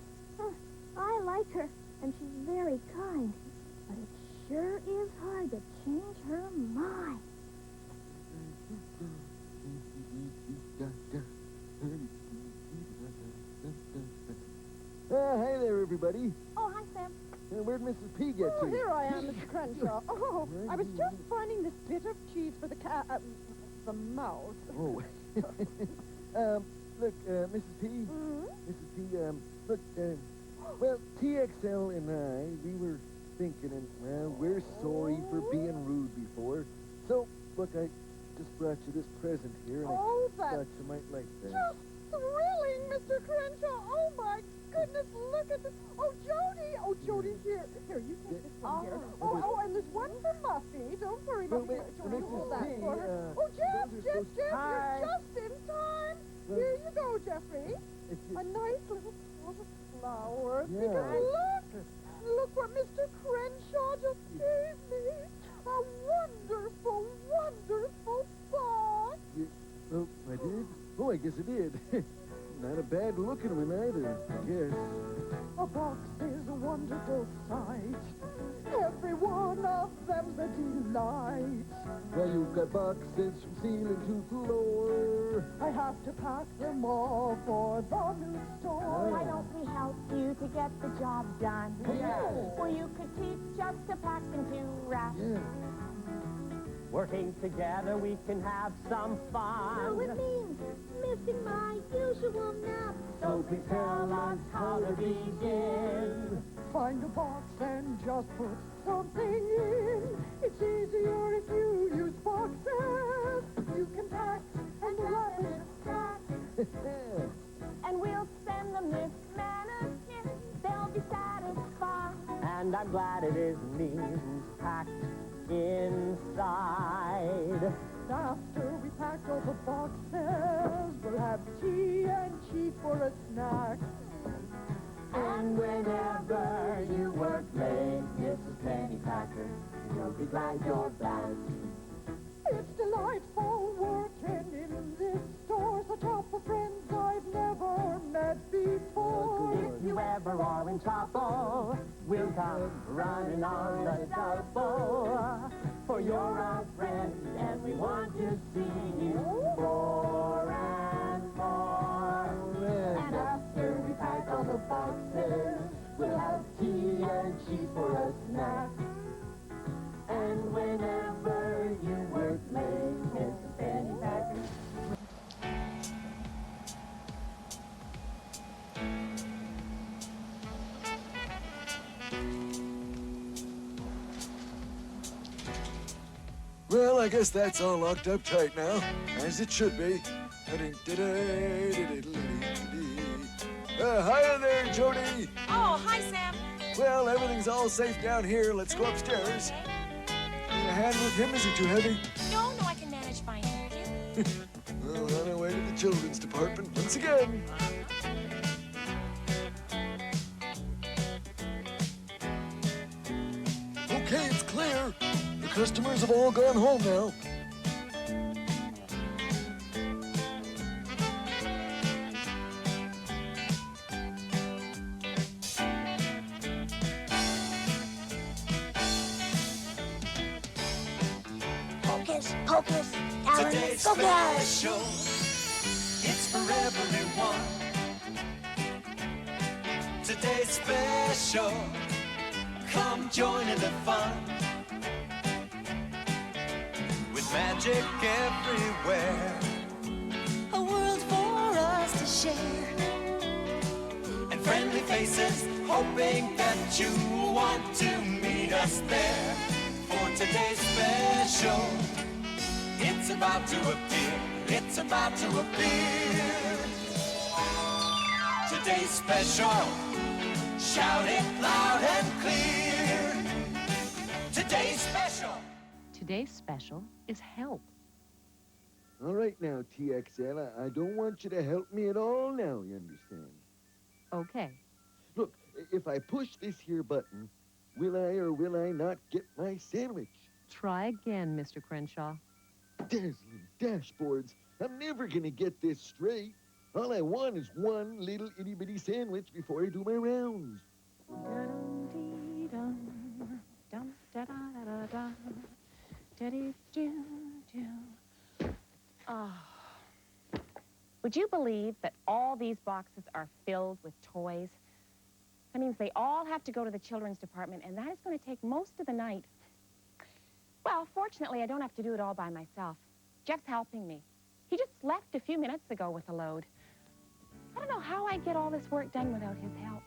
I like her, and she's very kind. But it sure is hard to change her mind. buddy. Oh, hi, Sam. Where'd Mrs. P get Oh, to? here I am, Mr. Crenshaw. Oh, I was just finding this bit of cheese for the the mouse. Oh. Look, Mrs. P. Mrs. P, look, well, TXL and I, we were thinking, and, well, we're sorry for being rude before. So, look, I just brought you this present here, and I thought you might like that. Just thrilling, Mr. Crenshaw. Oh, my goodness, look at this. Oh, Jody. Oh, Jody, here. Here, you take this one here. Oh, and there's one for Muffy. Don't worry, Well, Muffy. Jody, Mrs. hold that P, for her. Oh, Jeff, you're just in time. Here you go, Jeffrey. A nice little pot of flowers. Yeah. Because look what Mr. Crenshaw just gave me. A wonderful, wonderful box. Oh, I did? Oh, I guess I did. Not a bad looking one either, I guess. A box is a wonderful sight. Every one of them's a delight. Well, you've got boxes from ceiling to floor. I have to pack them all for the new store. Why don't we help you to get the job done? Yeah. Or you could teach us to pack and to wrap. Yeah. Working together, we can have some fun. No, it means missing my usual nap. So please tell us how to begin. Find a box and just put something in. It's easier if you use boxes. You can pack and wrap it. And we'll send them this mannequin. They'll be satisfied. And I'm glad it is me who's packed inside. After we pack all the boxes, we'll have tea and cheese for a snack. And whenever you work late, Mrs. Pennypacker, you'll be glad you're back. It's delightful working in this store. Such helpful friends I've never met before. If you ever are in trouble, we'll come running on the double. For you're our friend, and we want to see you more and more. And after we pack all the boxes, we'll have tea and cheese for a snack. And whenever you work late, Mrs. Pennypacker. Well, I guess that's all locked up tight now, as it should be. Hiya there, Jody. Oh, hi, Sam. Well, everything's all safe down here. Let's go upstairs. Need a hand with him? Is he too heavy? No, I can manage fine, thank you. Well, on our way to the children's department once again. Okay, it's clear. The customers have all gone home now. Hocus pocus, Alan, Today's go get it. special. It's for everyone. Today's special. Come join in the fun. With magic everywhere. A world for us to share. And friendly faces hoping that you want to meet us there. For today's special. It's about to appear. It's about to appear. Today's special. Shout it loud and clear. Today's special. Today's special is help. All right now, TXL, I don't want you to help me at all now, you understand? Okay. Look, if I push this here button, will I or will I not get my sandwich? Try again, Mr. Crenshaw. Dazzling dashboards. I'm never gonna get this straight. All I want is one little itty-bitty sandwich before I do my rounds. Would you believe that all these boxes are filled with toys? That means they all have to go to the children's department, and that is going to take most of the night. Well, fortunately, I don't have to do it all by myself. Jeff's helping me. He just left a few minutes ago with a load. I don't know how I get all this work done without his help.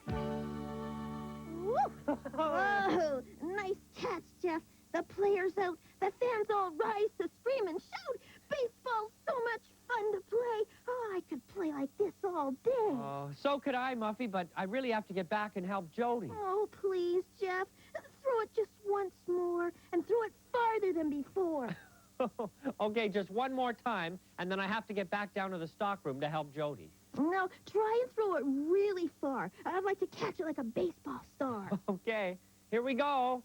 Woo! Whoa! Nice catch, Jeff. The players out. The fans all rise to scream and shout. Baseball's so much fun to play. Oh, I could play like this all day. Oh, so could I, Muffy, but I really have to get back and help Jody. Oh, please, Jeff. Throw it just once more and throw it farther than before. Okay, just one more time, and then I have to get back down to the stockroom to help Jody. Now, try and throw it really far. I'd like to catch it like a baseball star. Okay, here we go.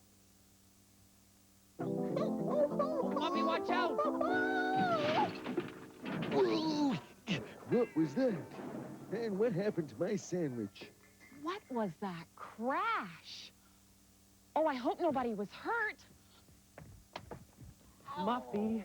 Muffy, watch out! Whoa! What was that? And what happened to my sandwich? What was that crash? Oh, I hope nobody was hurt. Muffy.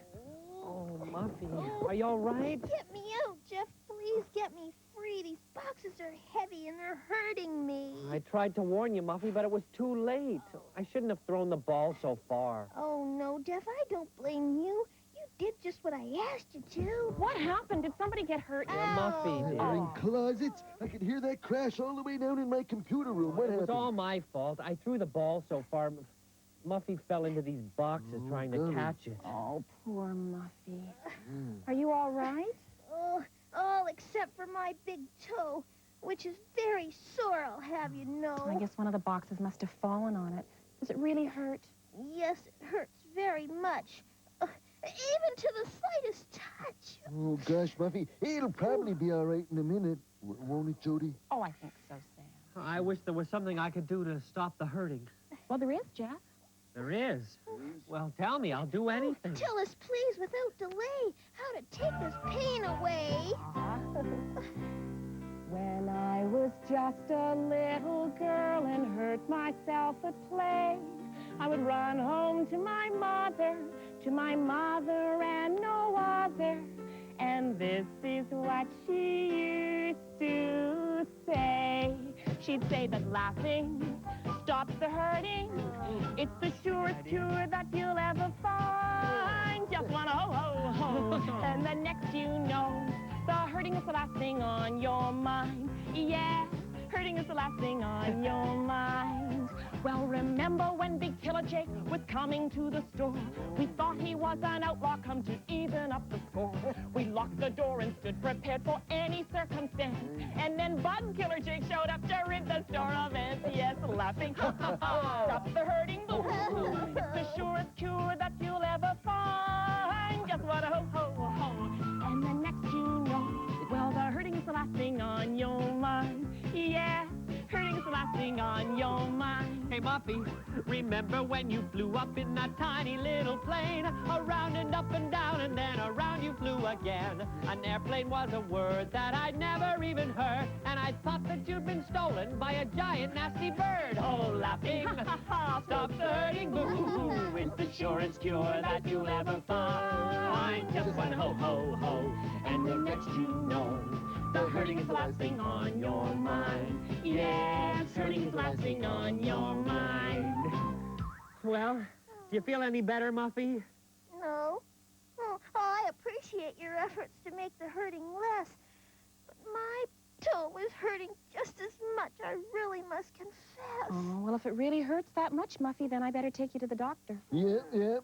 Oh, Muffy. Are you all right? Get me out, Jeff. Please get me free. These boxes are heavy and they're hurting me. I tried to warn you, Muffy, but it was too late. I shouldn't have thrown the ball so far. Oh, no, Jeff, I don't blame you. You did just what I asked you to. What happened? Did somebody get hurt? Muffy did. They're in closets. I could hear that crash all the way down in my computer room. What happened? It was all my fault. I threw the ball so far. Muffy fell into these boxes trying to catch it. Oh, poor Muffy. Are you all right? Oh, all except for my big toe, which is very sore, I'll have you know. I guess one of the boxes must have fallen on it. Does it really hurt? Yes, it hurts very much. Even to the slightest touch. Oh, gosh, Muffy. It'll probably be all right in a minute. Won't it, Jody? Oh, I think so, Sam. I wish there was something I could do to stop the hurting. Well, there is, Jeff. There is? Well, tell me. I'll do anything. Tell us, please, without delay, how to take this pain away. When I was just a little girl and hurt myself at play, I would run home to my mother and no other. And this is what she used to say. She'd say that laughing stops the hurting. It's the surest cure that you'll ever find. Just wanna ho-ho-ho. And the next you know, the hurting is the last thing on your mind. Yeah, hurting is the last thing on your mind. Well, remember when Big Killer Jake was coming to the store? We thought he was an outlaw come to even up the score. We locked the door and stood prepared for any circumstance. And then Bug Killer Jake showed up to rid the store of ants. Yes, laughing, ha ha ha, stop the hurting, boo hoo. It's the surest cure that you'll ever find. Just what a ho ho ho. And the next you know, well, the hurting is the last thing on your mind. Yeah, hurting is the last thing on your mind. Hey, Muffy, remember when you flew up in that tiny little plane? Around and up and down and then around you flew again. An airplane was a word that I'd never even heard, and I thought that you'd been stolen by a giant nasty bird. Oh, laughing, stop the hurting, boo-hoo. It's the surest cure that you'll ever find. Just one ho-ho-ho, and the next you know, the hurting is the last thing on your mind. Yes, hurting is the last thing on your mind. Well, do you feel any better, Muffy? No. Oh, I appreciate your efforts to make the hurting less. But my toe is hurting just as much, I really must confess. Oh, well, if it really hurts that much, Muffy, then I better take you to the doctor. Yeah,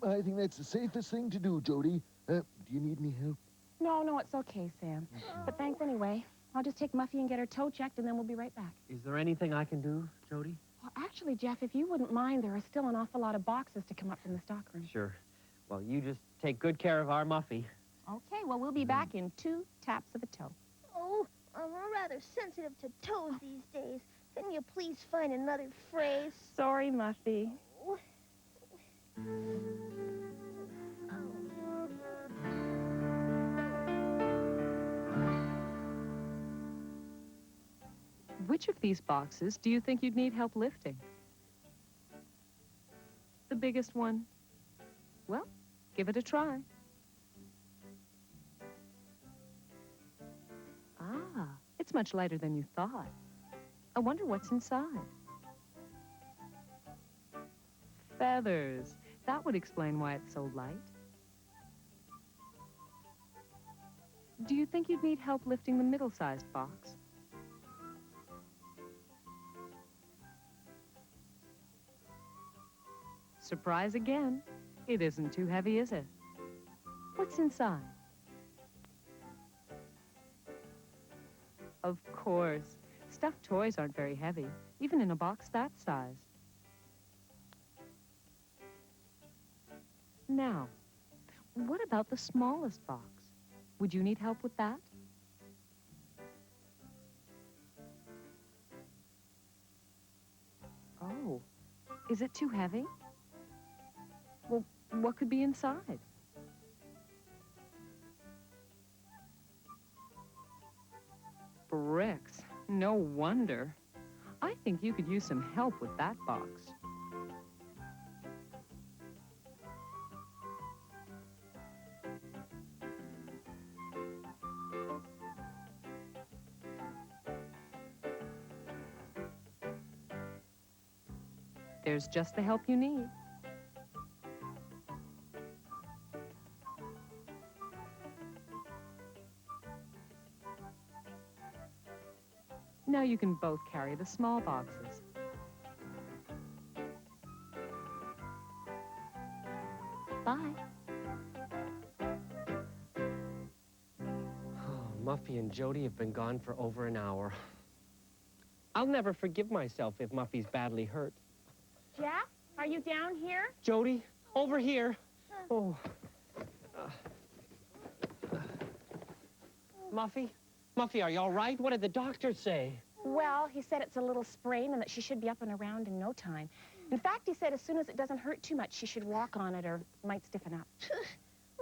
I think that's the safest thing to do, Jody. Do you need any help? No, it's okay, Sam. But thanks anyway. I'll just take Muffy and get her toe checked, and then we'll be right back. Is there anything I can do, Jody? Well, actually, Jeff, if you wouldn't mind, there are still an awful lot of boxes to come up from the stockroom. Sure. Well, you just take good care of our Muffy. Okay, well, we'll be back in 2 taps of a toe. Oh, I'm rather sensitive to toes these days. Can you please find another phrase? Sorry, Muffy. Which of these boxes do you think you'd need help lifting? The biggest one? Well, give it a try. Ah, it's much lighter than you thought. I wonder what's inside. feathers. That would explain why it's so light. Do you think you'd need help lifting the middle-sized box? Surprise again. It isn't too heavy, is it? What's inside? Of course. Stuffed toys aren't very heavy, even in a box that size. Now, what about the smallest box? Would you need help with that? Oh, is it too heavy? Well, what could be inside? Bricks. No wonder. I think you could use some help with that box. There's just the help you need. Now you can both carry the small boxes. Bye. Muffy and Jody have been gone for over an hour. I'll never forgive myself if Muffy's badly hurt. Jeff, are you down here? Jody, over here. Oh. Muffy? Muffy, are you all right? What did the doctor say? Well, he said it's a little sprain and that she should be up and around in no time. In fact, he said as soon as it doesn't hurt too much, she should walk on it or might stiffen up.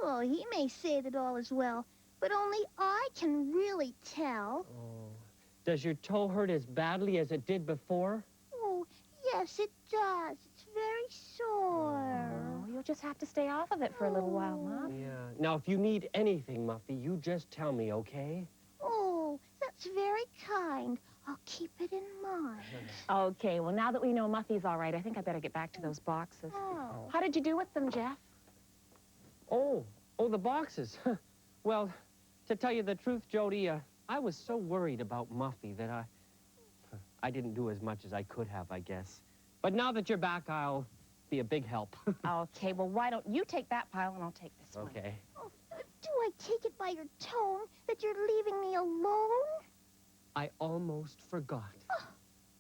Well, he may say that all is well, but only I can really tell. Oh. Does your toe hurt as badly as it did before? Oh, yes, it does. It's very sore. Oh, you'll just have to stay off of it for a little while, Muff. Yeah. Now, if you need anything, Muffy, you just tell me, okay? Oh, that's very kind. I'll keep it in mind. Okay, well, now that we know Muffy's all right, I think I better get back to those boxes. Oh. How did you do with them, Jeff? Oh, the boxes. Well, to tell you the truth, Jody, I was so worried about Muffy that I didn't do as much as I could have, I guess. But now that you're back, I'll be a big help. Okay, well, why don't you take that pile and I'll take this one. Okay. Oh, do I take it by your tone that you're leaving me alone? I almost forgot.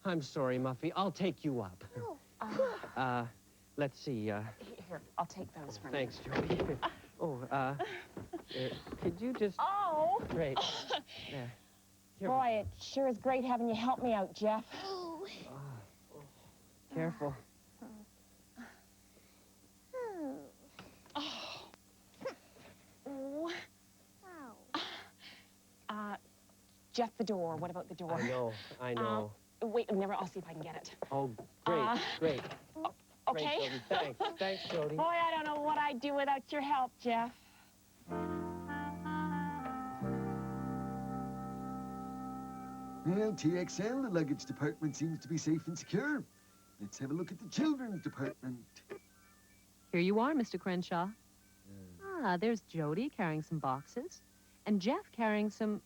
I'm sorry, Muffy. I'll take you up. Oh. Let's see. Here, I'll take those from Thanks, Jody. Could you just... Oh! Great. There. Here. Boy, it sure is great having you help me out, Jeff. Oh. Careful. Oh. Wow. Jeff, the door. What about the door? I know. Wait, I'll see if I can get it. Oh, great, great. Okay. Great, Jody. Thanks, Jody. Boy, I don't know what I'd do without your help, Jeff. Well, TXL, the luggage department seems to be safe and secure. Let's have a look at the children's department. Here you are, Mr. Crenshaw. There's Jody carrying some boxes, and Jeff carrying some...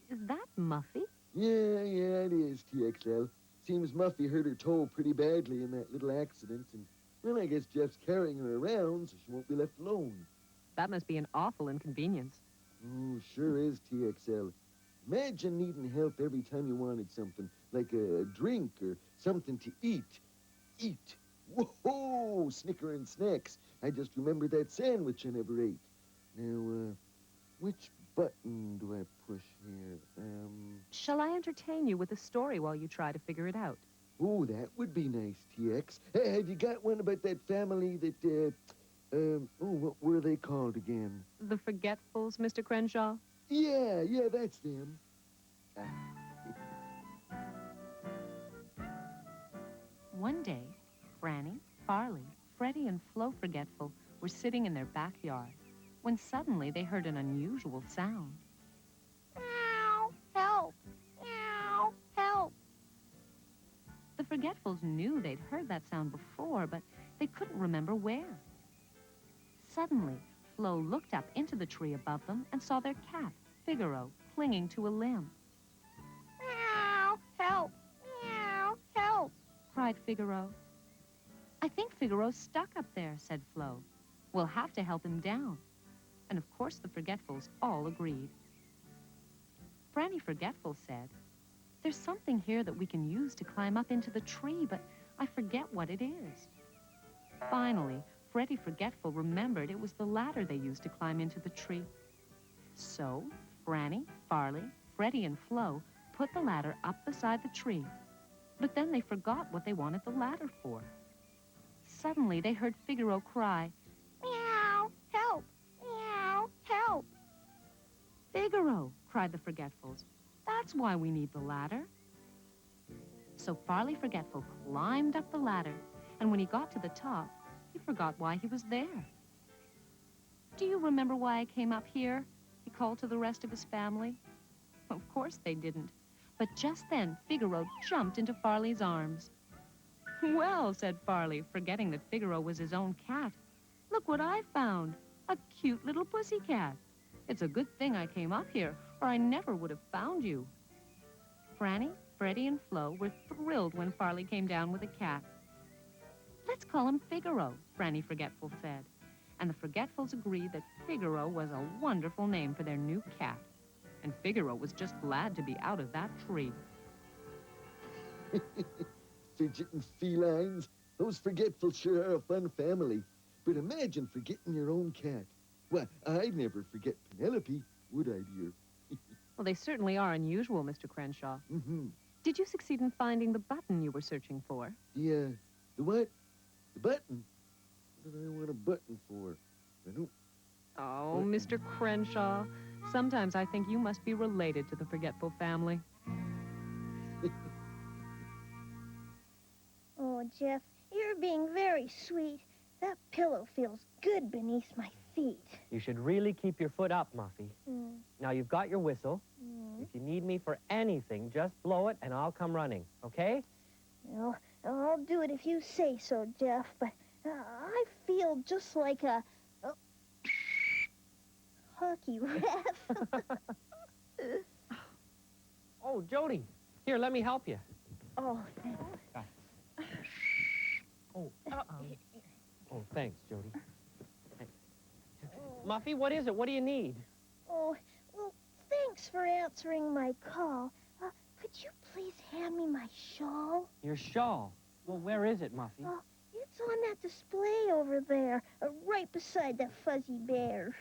Is that Muffy? Yeah, it is, TXL. Seems Muffy hurt her toe pretty badly in that little accident, and, well, I guess Jeff's carrying her around so she won't be left alone. That must be an awful inconvenience. Oh, sure is, TXL. Imagine needing help every time you wanted something, like a drink or something to eat. Eat. Whoa, Snicker and Snacks. I just remembered that sandwich I never ate. Now, which button do I push here? Shall I entertain you with a story while you try to figure it out? Oh, that would be nice, TX. Hey, have you got one about that family that, what were they called again? The Forgetfuls, Mr. Crenshaw? Yeah, that's them. One day, Franny, Farley, Freddie, and Flo Forgetful were sitting in their backyard when suddenly they heard an unusual sound. Meow, help. Meow, help. The Forgetfuls knew they'd heard that sound before, but couldn't remember where. Suddenly, Flo looked up into the tree above them and saw their cat, Figaro, clinging to a limb. Meow, help, meow, help. Cried Figaro. I think Figaro's stuck up there, said Flo. We'll have to help him down. And of course the Forgetfuls all agreed. Franny Forgetful said, there's something here that we can use to climb up into the tree, but I forget what it is. Finally, Freddy Forgetful remembered it was the ladder they used to climb into the tree. So, Franny, Farley, Freddy, and Flo put the ladder up beside the tree. But then they forgot what they wanted the ladder for. Suddenly, they heard Figaro cry, Meow, help, meow, help. Figaro, cried the Forgetfuls. That's why we need the ladder. So Farley Forgetful climbed up the ladder, and when he got to the top, he forgot why he was there. Do you remember why I came up here? He called to the rest of his family. Of course they didn't. But just then, Figaro jumped into Farley's arms. Well, said Farley, forgetting that Figaro was his own cat. Look what I found, a cute little pussycat. It's a good thing I came up here, or I never would have found you. Franny, Freddy, and Flo were thrilled when Farley came down with a cat. Let's call him Figaro, Franny Forgetful said. And the Forgetfuls agreed that Figaro was a wonderful name for their new cat. And Figaro was just glad to be out of that tree. Fidgeting felines. Those Forgetfuls sure are a fun family. But imagine forgetting your own cat. Why, I'd never forget Penelope, would I, dear? Well, they certainly are unusual, Mr. Crenshaw. Mm-hmm. Did you succeed in finding the button you were searching for? The what? The button? What do I want a button for? I don't... Oh, Mr. Crenshaw, sometimes I think you must be related to the Forgetful family. Oh, Jeff, you're being very sweet. That pillow feels good beneath my feet. You should really keep your foot up, Muffy. Mm. Now, you've got your whistle. If you need me for anything, just blow it and I'll come running, okay? Well, I'll do it if you say so, Jeff, but I feel just like a hockey ref. Oh, Jody, here, let me help you. Oh, thanks. Oh, thanks, Jody. Thanks. Muffy, what is it? What do you need? Oh, well, thanks for answering my call. Could you please hand me my shawl? Your shawl. Well, where is it, Muffy? Oh, it's on that display over there, right beside that fuzzy bear.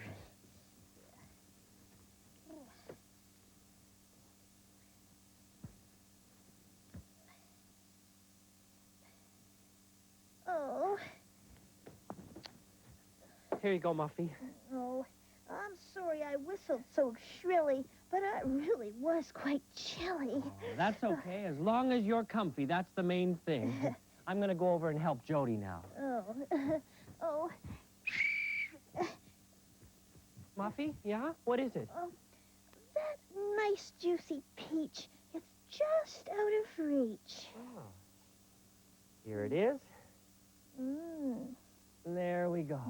Oh. Here you go, Muffy. Oh, I'm sorry I whistled so shrilly, but I really was quite chilly. Oh, that's okay. As long as you're comfy, that's the main thing. I'm going to go over and help Jody now. Oh. Muffy, yeah? What is it? That nice juicy peach. It's just out of reach. Oh. Here it is. Mm. There we go.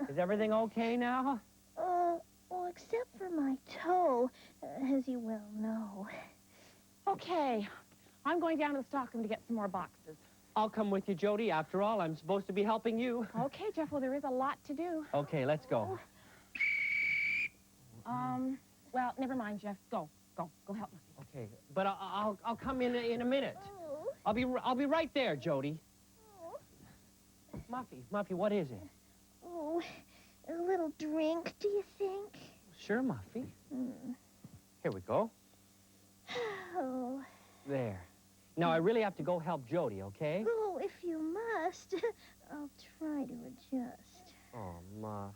Is everything okay now? Well, except for my toe, as you well know. Okay, I'm going down to the stockroom to get some more boxes. I'll come with you, Jody. After all, I'm supposed to be helping you. Okay, Jeff, well, there is a lot to do. Okay, let's go. Well, never mind, Jeff. Go help me. Okay, but I'll come in a minute. I'll be right there, Jody. Muffy, what is it? Oh, a little drink, do you think? Sure, Muffy. Here we go. Oh. There. Now, I really have to go help Jody, okay? Oh, if you must. I'll try to adjust. Oh, Muff.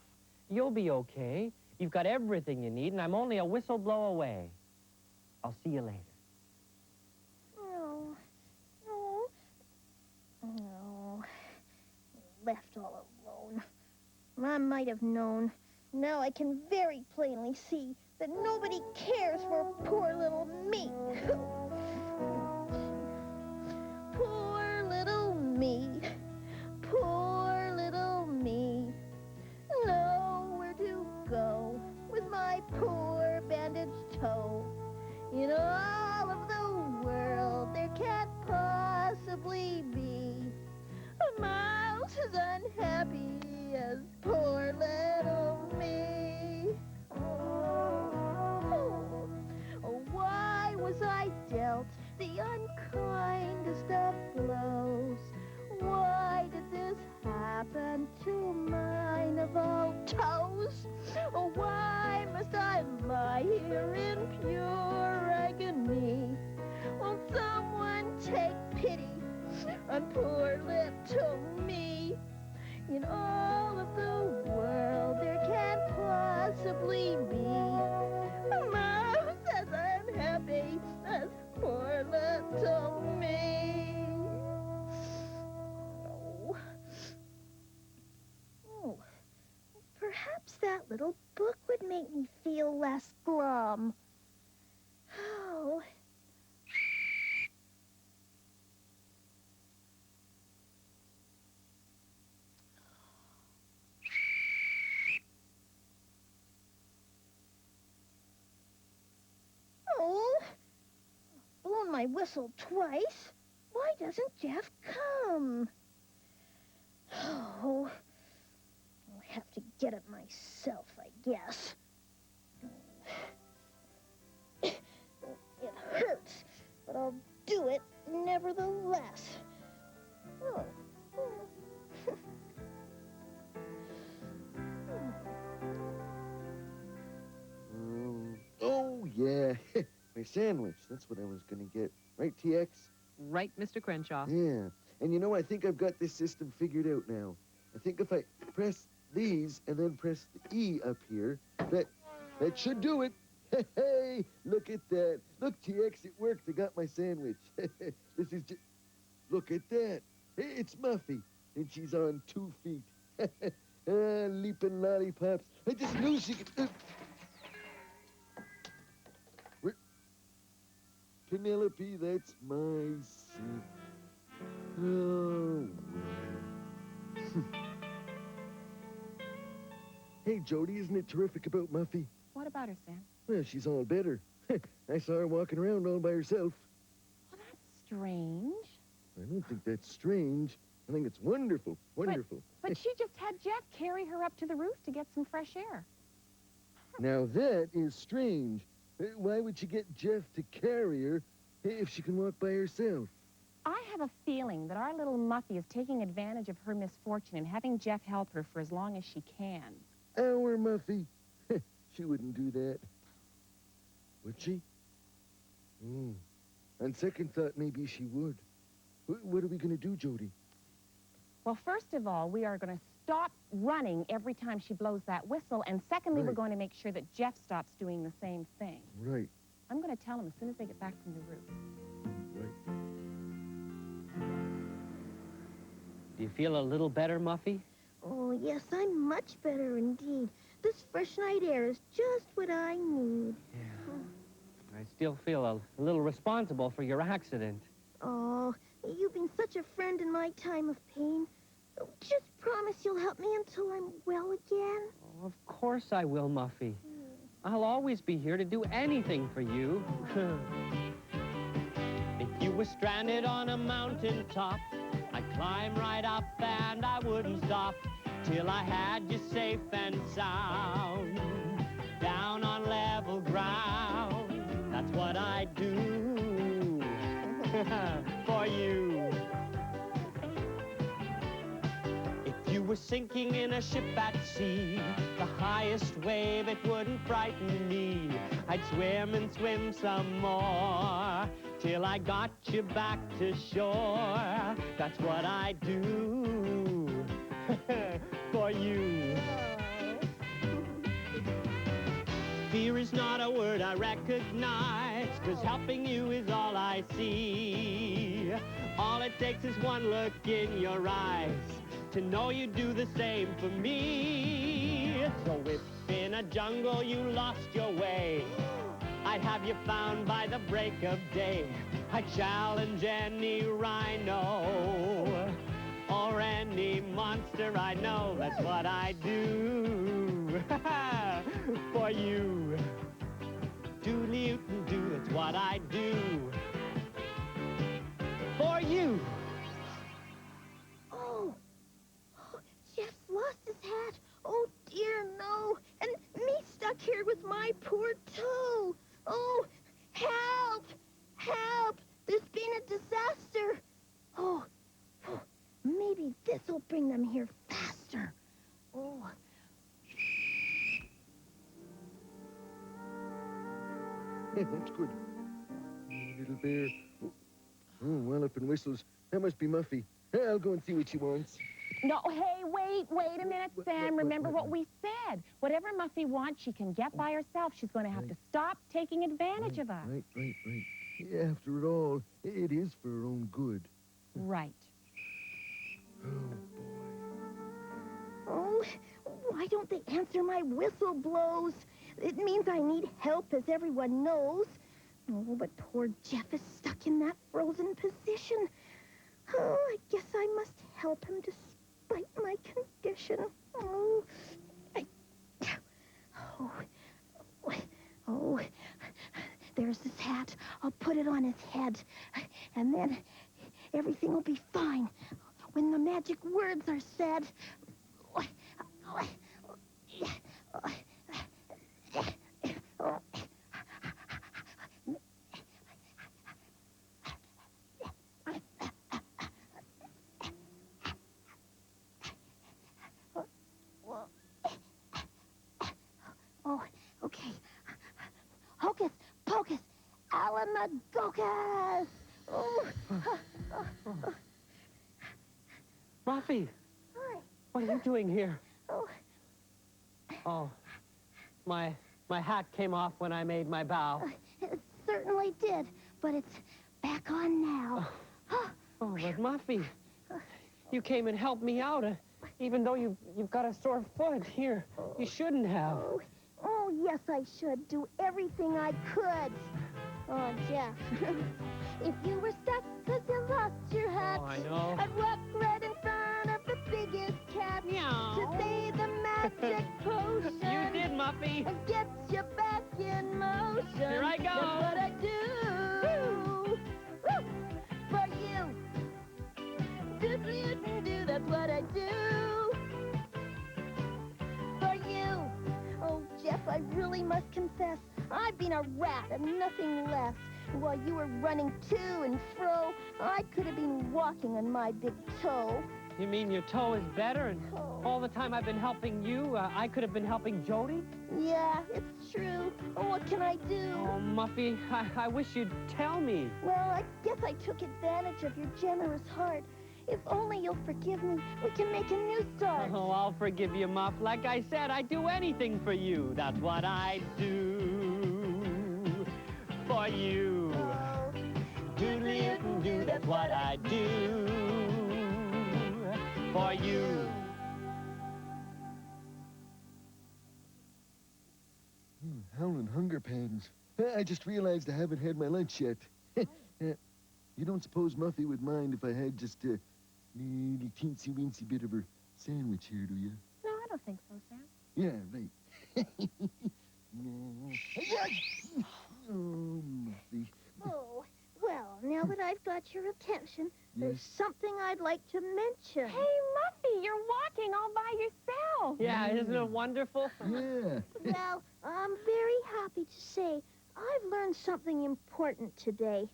You'll be okay. You've got everything you need, and I'm only a whistle blow away. I'll see you later. No. Left all alone. I might have known. Now I can very plainly see that nobody cares for poor little me. Poor little me. Poor as unhappy as poor little me. Oh, why was I dealt the unkindest of blows? Why did this happen to mine of all toes? Oh, why must I lie here in pure agony? Won't someone take pity on poor little me? In all of the world there can't possibly be a mouse as unhappy as poor little me. Oh, perhaps that little book would make me feel less glum. Oh. Oh, blown my whistle twice. Why doesn't Jeff come? Oh, I'll have to get it myself, I guess. It hurts, but I'll do it nevertheless. Oh. Oh, yeah. My sandwich. That's what I was going to get. Right, TX? Right, Mr. Crenshaw. Yeah. And you know, I think I've got this system figured out now. I think if I press these and then press the E up here, that should do it. Hey, look at that. Look, TX, it worked. I got my sandwich. This is just... Look at that. Hey, it's Muffy. And she's on 2 feet. Leaping lollipops. I just knew she could... Penelope, that's my seat. Oh, well. Hey, Jody, isn't it terrific about Muffy? What about her, Sam? Well, she's all better. I saw her walking around all by herself. Well, that's strange. I don't think that's strange. I think it's wonderful. Wonderful. But she just had Jeff carry her up to the roof to get some fresh air. Now that is strange. Why would she get Jeff to carry her if she can walk by herself? I have a feeling that our little Muffy is taking advantage of her misfortune and having Jeff help her for as long as she can. Our Muffy? She wouldn't do that. Would she? On second thought, maybe she would. What are we going to do, Jody? Well, first of all, we are going to stop running every time she blows that whistle, and secondly, we're going to make sure that Jeff stops doing the same thing. Right. I'm going to tell him as soon as they get back from the roof. Right. Do you feel a little better, Muffy? Oh, yes, I'm much better indeed. This fresh night air is just what I need. Yeah. I still feel a little responsible for your accident. Oh, you've been such a friend in my time of pain. Just promise you'll help me until I'm well again. Oh, of course I will, Muffy. I'll always be here to do anything for you. If you were stranded on a mountain top, I'd climb right up and I wouldn't stop till I had you safe and sound, down on level ground. That's what I do for you. If you were sinking in a ship at sea, the highest wave, it wouldn't frighten me. I'd swim and swim some more till I got you back to shore. That's what I do for you. Fear is not a word I recognize, 'cause helping you is all I see. All it takes is one look in your eyes to know you do the same for me. So if in a jungle you lost your way, I'd have you found by the break of day. I'd challenge any rhino or any monster I know. That's what I do for you. Do-do-do, that's what I do for you. Oh, bring them here faster. Oh. That's good. Little bear. Oh, walloping whistles. That must be Muffy. I'll go and see what she wants. No, hey, wait a minute, Sam. Remember what we said. Whatever Muffy wants, she can get by herself. She's going to have to stop taking advantage of us. Right. Yeah, after it all, it is for her own good. Right. Oh, why don't they answer my whistle blows? It means I need help, as everyone knows. Oh, but poor Jeff is stuck in that frozen position. Oh, I guess I must help him despite my condition. Oh, there's his hat. I'll put it on his head. And then everything will be fine. When the magic words are said... Oh, okay. Hocus pocus, Alamagocus! Oh. Muffy! Hi. What are you doing here? Oh. Oh, my hat came off when I made my bow. It certainly did, but it's back on now. Oh, but Muffy, you came and helped me out, even though you've got a sore foot. Here, you shouldn't have. Oh, yes, I should do everything I could. Oh, Jeff, if you were stuck because you lost your hat, Oh, I know. I'd walk right in front of the biggest cat to say the magic potion. You did, Muffy. And get you back in motion. Here I go. That's what I do. Woo! For you. Do, that's what I do. For you. Oh, Jeff, I really must confess, I've been a rat and nothing less. While you were running to and fro, I could have been walking on my big toe. You mean your toe is better, and all the time I've been helping you, I could have been helping Jody? Yeah, it's true. Oh, what can I do? Oh, Muffy, I wish you'd tell me. Well, I guess I took advantage of your generous heart. If only you'll forgive me, we can make a new start. Oh, I'll forgive you, Muff. Like I said, I'd do anything for you. That's what I do for you. Oh. Do, that's what I do for you. Howling hunger pangs. I just realized I haven't had my lunch yet. You don't suppose Muffy would mind if I had just a little teensy-weensy bit of her sandwich here, do you? No, I don't think so, Sam. Yeah, right. Oh, Muffy. Oh, well, now that I've got your attention, there's something I'd like to mention. Hey, Muffy, you're walking all by yourself. Yeah, isn't it wonderful? Yeah. Well, I'm very happy to say I've learned something important today.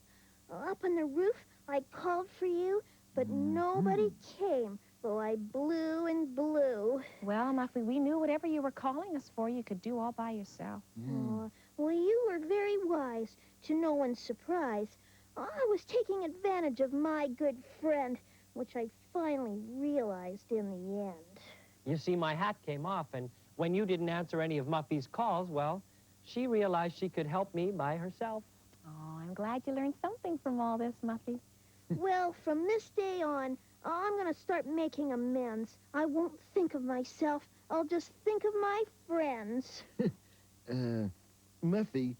Up on the roof, I called for you, but nobody came, though I blew and blew. Well, Muffy, we knew whatever you were calling us for, you could do all by yourself. Well, you were very wise, to no one's surprise. I was taking advantage of my good friend, which I finally realized in the end. You see, my hat came off, and when you didn't answer any of Muffy's calls, well, she realized she could help me by herself. Oh, I'm glad you learned something from all this, Muffy. Well, from this day on, I'm going to start making amends. I won't think of myself. I'll just think of my friends. Muffy,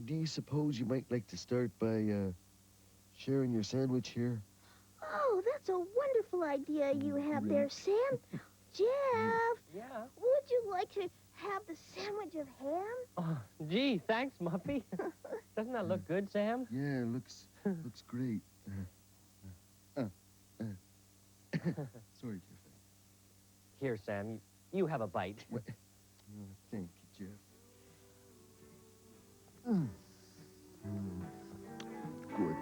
do you suppose you might like to start by, sharing your sandwich here? Oh, that's a wonderful idea you have there, Sam. Jeff, Yeah? would you like to have the sandwich of ham? Oh, gee, thanks, Muffy. Doesn't that look good, Sam? Yeah, looks great. Sorry, Jeff. Here, Sam, you have a bite. Thank you, Jeff. Good.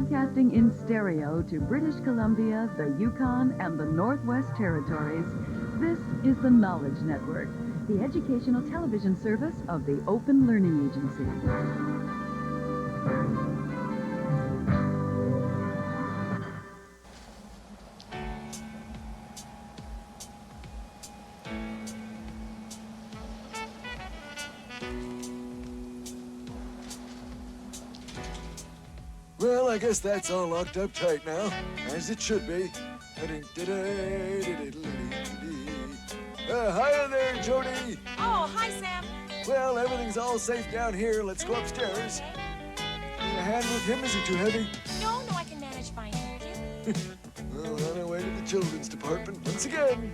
Broadcasting in stereo to British Columbia, the Yukon, and the Northwest Territories, this is the Knowledge Network, the educational television service of the Open Learning Agency. Well, I guess that's all locked up tight now, as it should be. Hiya there, Jody. Oh, hi, Sam. Well, everything's all safe down here. Let's go upstairs. Need a hand with him? Is he too heavy? No, I can manage fine, thank you. Well, on our way to the children's department once again.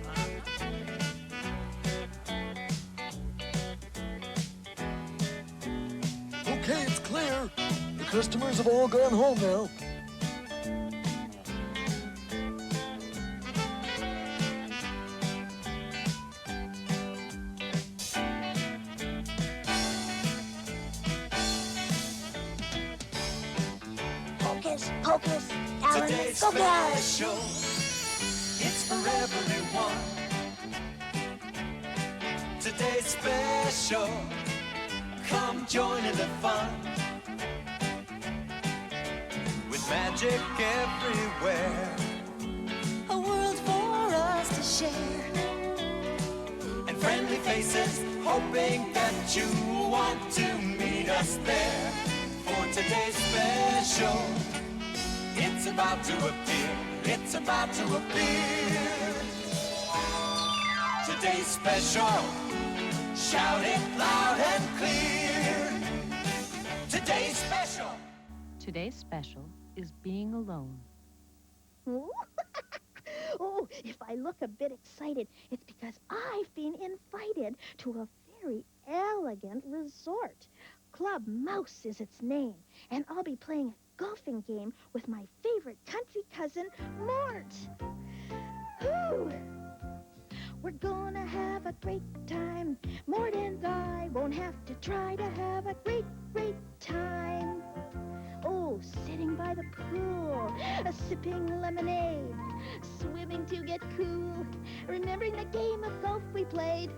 Okay, it's clear. The customers have all gone home now. Hocus pocus, Alan, Today's go get it. special, it's for everyone. Today's special, come join in the fun. With magic everywhere, A world for us to share. and friendly faces, hoping that you want to meet us there. For today's special, it's about to appear, it's about to appear. Today's special, shout it loud and clear. Today's special. Today's special is being alone. Ooh. Oh, if I look a bit excited, it's because I've been invited to a very elegant resort. Club Mouse is its name, and I'll be playing a golfing game with my favorite country cousin, Mort. Whew. We're gonna have a great time. Mort and I won't have to try to have a great, great time. Oh, sitting by the pool, sipping lemonade, swimming to get cool, remembering the game of golf we played.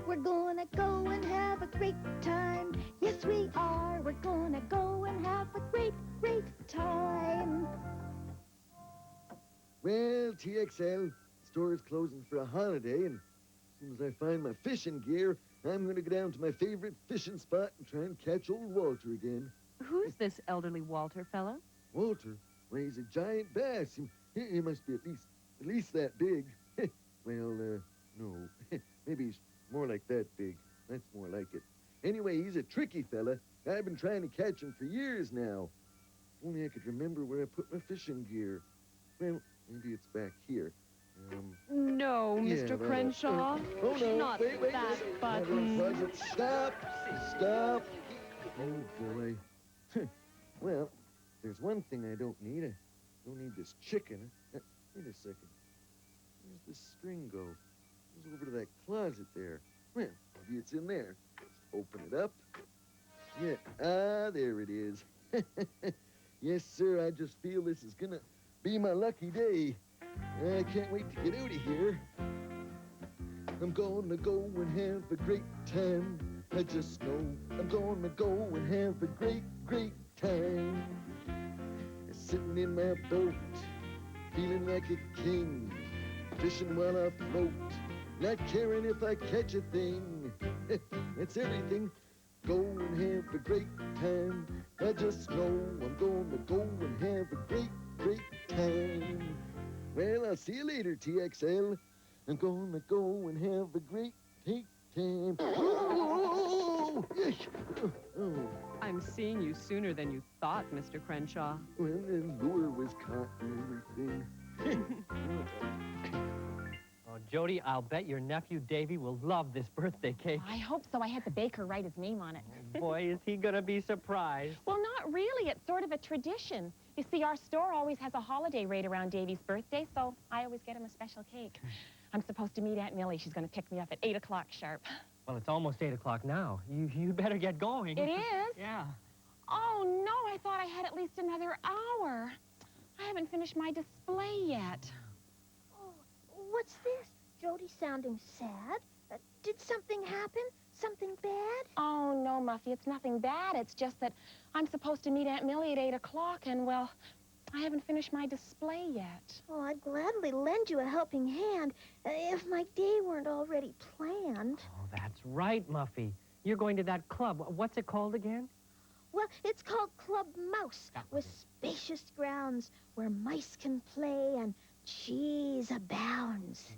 We're gonna go and have a great time. Yes, we are. We're gonna go and have a great, great time. Well, TXL, the store is closing for a holiday, and as soon as I find my fishing gear, I'm going to go down to my favorite fishing spot and try and catch old Walter again. Who's this elderly Walter fellow? Walter? Well, he's a giant bass. He must be at least that big. Well, no. Maybe he's more like that big. That's more like it. Anyway, he's a tricky fella. I've been trying to catch him for years now. If only I could remember where I put my fishing gear. Well, maybe it's back here. No, Yeah, Mr. well, Crenshaw. oh, no, Not wait, that wait. button. Stop! Stop! Oh, boy. Well, there's one thing I don't need. I don't need this chicken. Wait a second. Where's the string go? It goes over to that closet there. Well, maybe it's in there. Just open it up. Yeah, there it is. Yes, sir, I just feel this is gonna be my lucky day. I can't wait to get out of here. I'm gonna go and have a great time. I just know I'm gonna go and have a great, great time. Sitting in my boat, feeling like a king, fishing while I float, not caring if I catch a thing. That's everything. Go and have a great time. I just know I'm gonna go and have a great, great time. Well, I'll see you later, TXL. I'm gonna go and have a great time. Oh! I'm seeing you sooner than you thought, Mr. Crenshaw. Well, the lure was caught and everything. Oh, Jody, I'll bet your nephew Davy will love this birthday cake. I hope so. I had the baker write his name on it. Oh, boy, is he gonna be surprised. Well, not really. It's sort of a tradition. You see, our store always has a holiday right around Davy's birthday, so I always get him a special cake. I'm supposed to meet Aunt Millie. She's going to pick me up at 8 o'clock sharp. Well, it's almost 8 o'clock now. You better get going. It is? Yeah. Oh, no, I thought I had at least another hour. I haven't finished my display yet. Oh, what's this? Jody sounding sad? Did something happen? Something bad? Oh, no, Muffy, it's nothing bad. It's just that I'm supposed to meet Aunt Millie at 8 o'clock, and, well, I haven't finished my display yet. Oh, I'd gladly lend you a helping hand if my day weren't already planned. Oh, that's right, Muffy. You're going to that club. What's it called again? Well, it's called Club Mouse, with spacious grounds where mice can play and cheese abounds.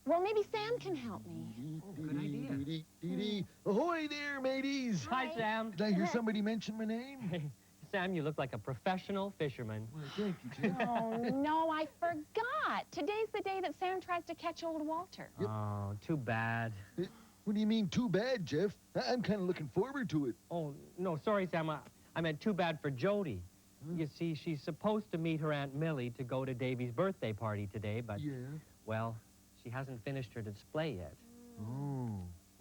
Well, maybe Sam can help me. Oh, good idea. Ahoy there, mateys. Hi, Sam. Did I hear somebody mention my name? Sam, you look like a professional fisherman. Well, thank you, Jeff. Oh, no, I forgot. Today's the day that Sam tries to catch old Walter. Yep. Oh, too bad. What do you mean, too bad, Jeff? I'm kind of looking forward to it. Oh, no, sorry, Sam. I meant too bad for Jody. You see, she's supposed to meet her Aunt Millie to go to Davy's birthday party today, but, well, she hasn't finished her display yet.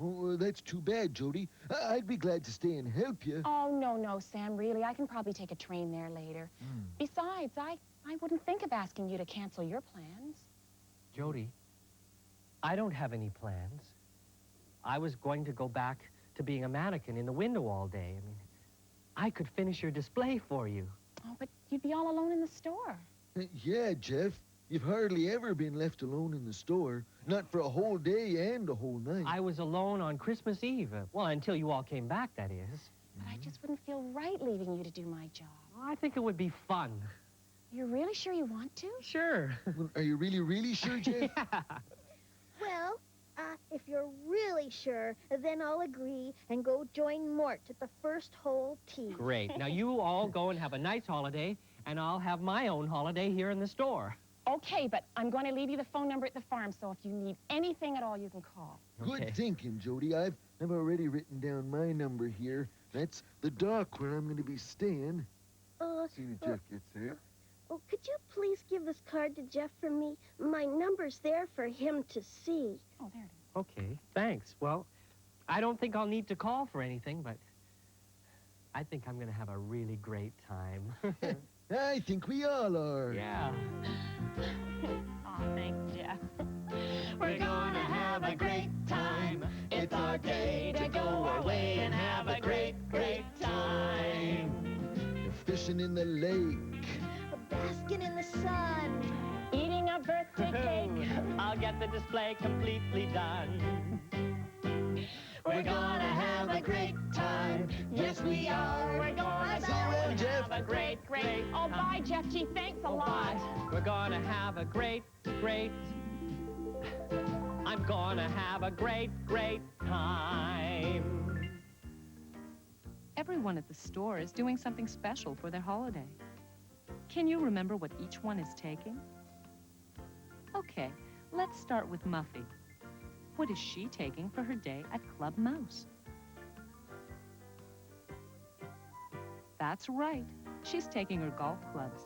Oh, that's too bad, Jody. I'd be glad to stay and help you. Oh, no, Sam, really. I can probably take a train there later. Besides, I wouldn't think of asking you to cancel your plans. Jody, I don't have any plans. I was going to go back to being a mannequin in the window all day. I mean, I could finish your display for you. Oh, but you'd be all alone in the store. Yeah, Jeff. You've hardly ever been left alone in the store. Not for a whole day and a whole night. I was alone on Christmas Eve. Well, until you all came back, that is. But I just wouldn't feel right leaving you to do my job. I think it would be fun. You're really sure you want to? Sure. Well, are you really, really sure, Jeff? Yeah. Well, if you're really sure, then I'll agree and go join Mort at the first hole tee. Great. Now, you all go and have a nice holiday, and I'll have my own holiday here in the store. Okay, but I'm going to leave you the phone number at the farm, so if you need anything at all, you can call. Good thinking, Jody. I've already written down my number here. That's the dock where I'm going to be staying. See if Jeff gets there. Oh, could you please give this card to Jeff for me? My number's there for him to see. Oh, there it is. Okay, thanks. Well, I don't think I'll need to call for anything, but I think I'm going to have a really great time. I think we all are. Yeah. Aw, thanks, Jeff. We're gonna have a great time. It's our day to go away and have a great, great time. Fishing in the lake. Basking in the sun. Eating a birthday cake. I'll get the display completely done. We're gonna have a great time. Yes, we are. We're gonna Jeff. have a great, great. Oh, bye, Jeff. Gee, thanks a lot. We're gonna have a great, great... I'm gonna have a great, great time. Everyone at the store is doing something special for their holiday. Can you remember what each one is taking? Okay, let's start with Muffy. What is she taking for her day at Club Mouse? That's right. She's taking her golf clubs.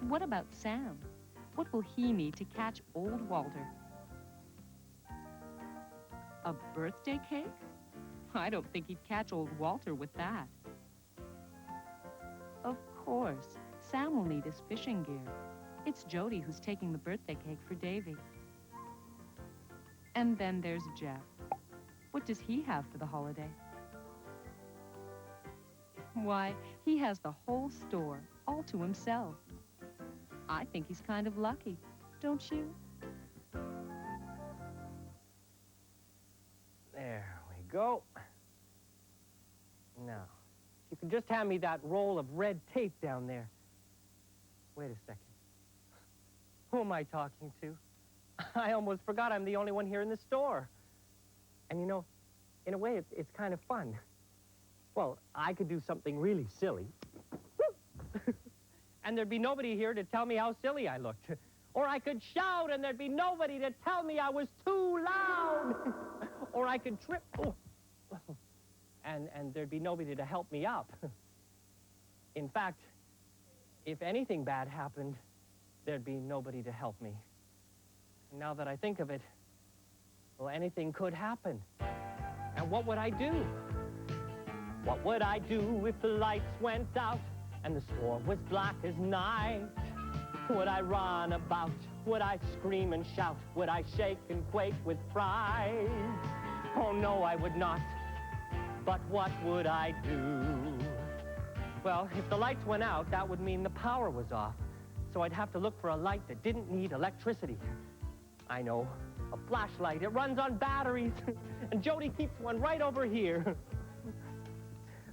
What about Sam? What will he need to catch old Walter? A birthday cake? I don't think he'd catch old Walter with that. Of course, Sam will need his fishing gear. It's Jody who's taking the birthday cake for Davy. And then there's Jeff. What does he have for the holiday? Why, he has the whole store all to himself. I think he's kind of lucky, don't you? There we go. Now, you can just hand me that roll of red tape down there. Wait a second. Who am I talking to? I almost forgot I'm the only one here in the store. And you know, in a way, it's kind of fun. Well, I could do something really silly. And there'd be nobody here to tell me how silly I looked. Or I could shout and there'd be nobody to tell me I was too loud. Or I could trip. Oh. And there'd be nobody to help me up. In fact, if anything bad happened, there'd be nobody to help me. And now that I think of it, well, anything could happen. And what would I do? What would I do if the lights went out and the store was black as night? Would I run about? Would I scream and shout? Would I shake and quake with fright? Oh, no, I would not. But what would I do? Well, if the lights went out, that would mean the power was off. So I'd have to look for a light that didn't need electricity. I know, a flashlight. It runs on batteries. And Jody keeps one right over here.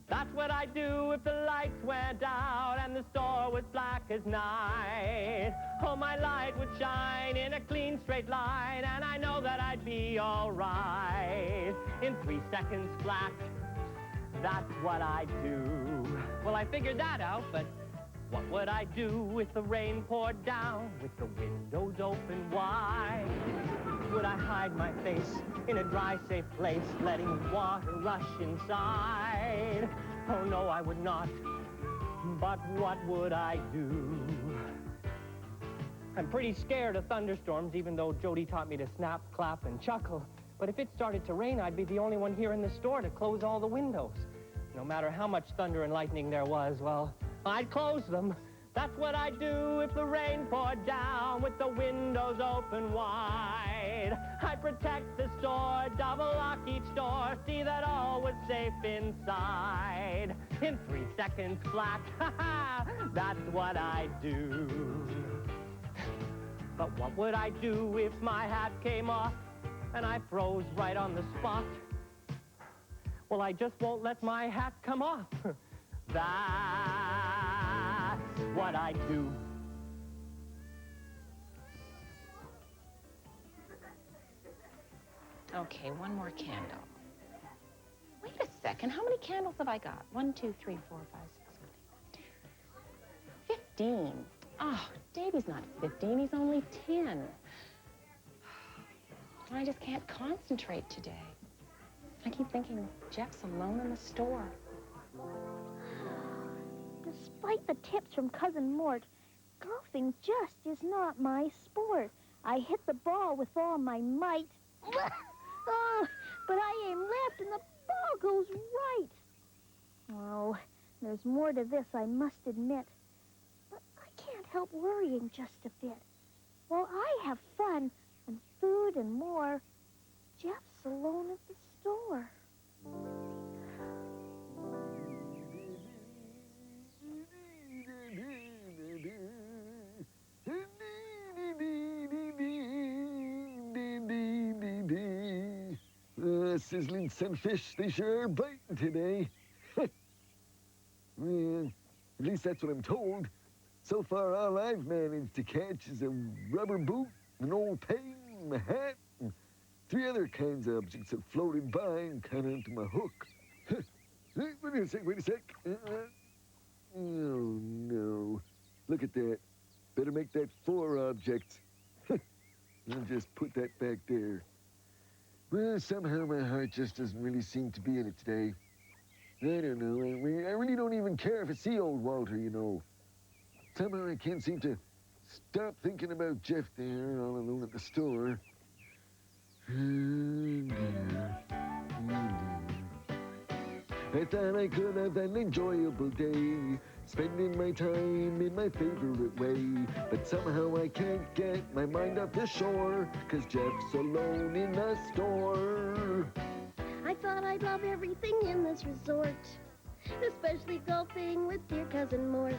That's what I'd do if the lights went out and the store was black as night. Oh, my light would shine in a clean, straight line, and I know that I'd be all right. In 3 seconds flat, that's what I'd do. Well, I figured that out, but what would I do if the rain poured down with the windows open wide? Would I hide my face in a dry, safe place, letting water rush inside? Oh, no, I would not. But what would I do? I'm pretty scared of thunderstorms, even though Jody taught me to snap, clap, and chuckle. But if it started to rain, I'd be the only one here in the store to close all the windows. No matter how much thunder and lightning there was, well, I'd close them. That's what I'd do if the rain poured down with the windows open wide. I'd protect the store, double lock each door, see that all was safe inside. In 3 seconds flat, that's what I'd do. But what would I do if my hat came off and I froze right on the spot? Well, I just won't let my hat come off. That's what I do. Okay, one more candle. Wait a second, how many candles have I got? 1, 2, 3, 4, 5, 6, 7, 8, 9, 10. 15. Oh, Davy's not 15, he's only 10. I just can't concentrate today. I keep thinking Jeff's alone in the store. Despite the tips from Cousin Mort, golfing just is not my sport. I hit the ball with all my might. Oh, but I aim left and the ball goes right. Oh, there's more to this, I must admit. But I can't help worrying just a bit. While I have fun and food and more, Jeff's alone at the store. Sizzling sunfish, they sure are biting today. Well, at least that's what I'm told. So far, all I've managed to catch is a rubber boot, an old pen, a hat, and 3 other kinds of objects that floated by and caught onto my hook. Wait a sec. Oh, no. Look at that. Better make that 4 objects. I'll just put that back there. Well, somehow my heart just doesn't really seem to be in it today. I don't know. I really don't even care if I see old Walter, you know. Somehow I can't seem to stop thinking about Jeff there, all alone at the store. Oh, dear. I thought I could have an enjoyable day, spending my time in my favorite way. But somehow I can't get my mind off the shore, 'cause Jeff's alone in the store. I thought I'd love everything in this resort, especially golfing with dear Cousin Mort.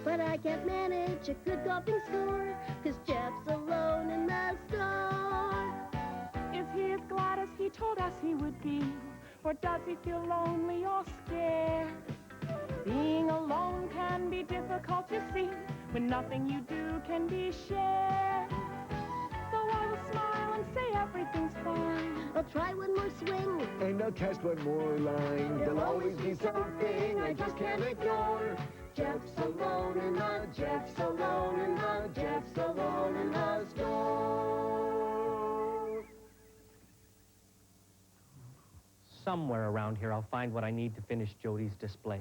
But I can't manage a good golfing score, 'cause Jeff's alone in the store. Is he as glad as he told us he would be? Or does he feel lonely or scared? Being alone can be difficult to see when nothing you do can be shared. So I will smile and say everything's fine. I'll try one more swing, and I'll cast one more line. There'll always be something I just can't ignore. Jeff's alone in the, Jeff's alone in the, Jeff's alone in the store. Somewhere around here, I'll find what I need to finish Jody's display.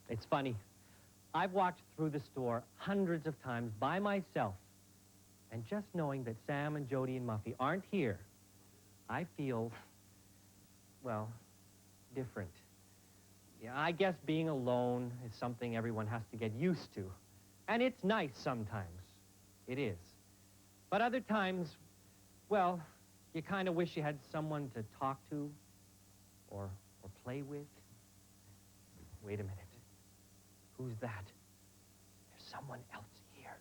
It's funny. I've walked through the store hundreds of times by myself, and just knowing that Sam and Jody and Muffy aren't here, I feel, well, different. Yeah, I guess being alone is something everyone has to get used to. And it's nice sometimes. It is. But other times, well, you kind of wish you had someone to talk to or play with. Wait a minute. Who's that? There's someone else here.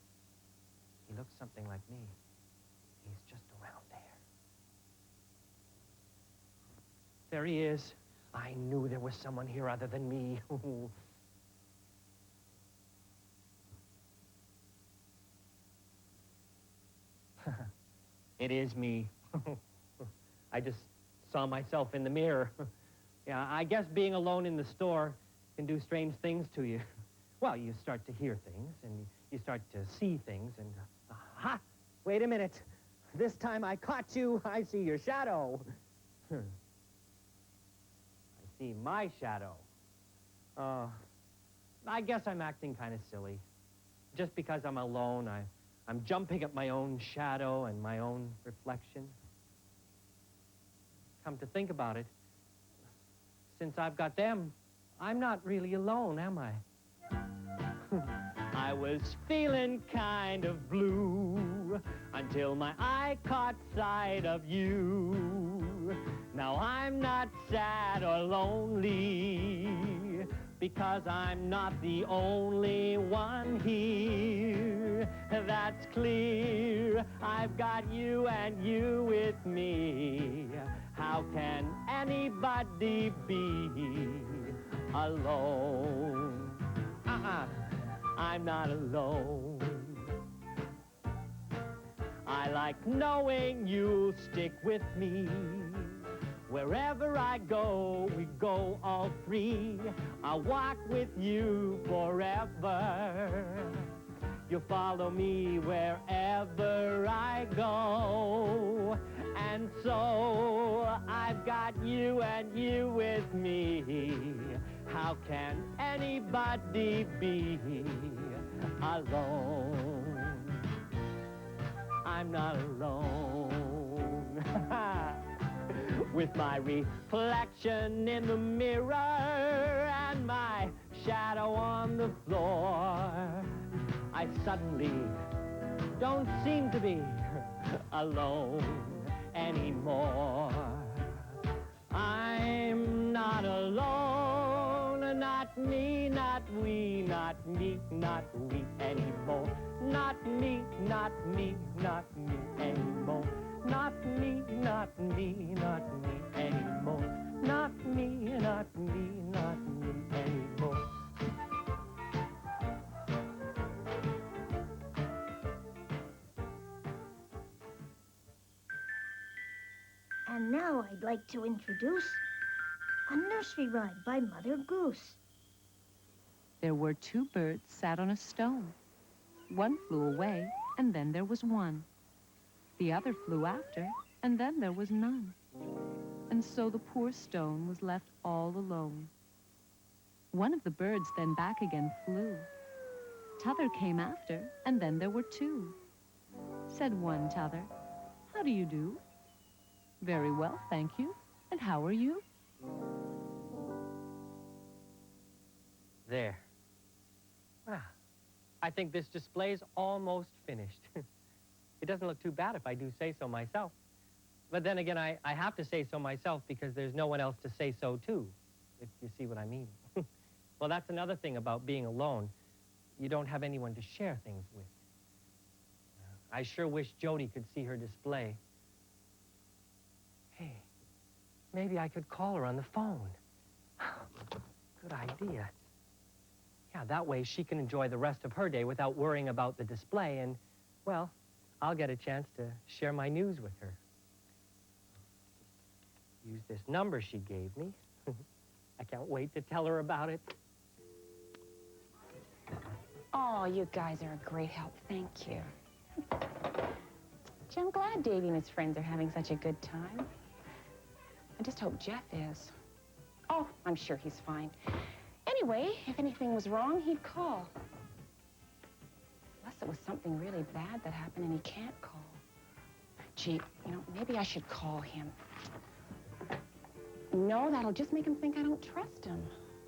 He looks something like me. He's just around there. There he is. I knew there was someone here other than me. It is me. I just saw myself in the mirror. Yeah, I guess being alone in the store can do strange things to you. Well, you start to hear things, and you start to see things, and... aha! Wait a minute. This time I caught you. I see your shadow. I see my shadow. I guess I'm acting kind of silly. Just because I'm alone, I'm jumping at my own shadow and my own reflection. Come to think about it, since I've got them, I'm not really alone, am I? I was feeling kind of blue until my eye caught sight of you. Now I'm not sad or lonely because I'm not the only one here. That's clear. I've got you and you with me. How can anybody be alone? I'm not alone. I like knowing you'll stick with me. Wherever I go, we go all three. I'll walk with you forever. You'll follow me wherever I go. And so I've got you and you with me. How can anybody be alone? I'm not alone. With my reflection in the mirror and my shadow on the floor, I suddenly don't seem to be alone anymore. I'm not alone, not me, not we, not me, not we anymore. Not me, not me, not me anymore. Not me, not me, not me anymore. Not me, not me, not me anymore. And now I'd like to introduce a nursery rhyme by Mother Goose. There were two birds sat on a stone. One flew away, and then there was one. The other flew after, and then there was none. And so the poor stone was left all alone. One of the birds then back again flew. T'other came after, and then there were two. Said one t'other, "How do you do?" "Very well, thank you. And how are you?" There. I think this display's almost finished. It doesn't look too bad if I do say so myself. But then again, I have to say so myself because there's no one else to say so to, if you see what I mean. Well, that's another thing about being alone. You don't have anyone to share things with. I sure wish Jody could see her display. Hey, maybe I could call her on the phone. Good idea. Yeah, that way she can enjoy the rest of her day without worrying about the display, and, well, I'll get a chance to share my news with her. Use this number she gave me. I can't wait to tell her about it. Oh, you guys are a great help. Thank you. Gee, I'm glad Davey and his friends are having such a good time. I just hope Jeff is. Oh, I'm sure he's fine. Anyway, if anything was wrong, he'd call. Unless it was something really bad that happened and he can't call. Gee, you know, maybe I should call him. No, that'll just make him think I don't trust him.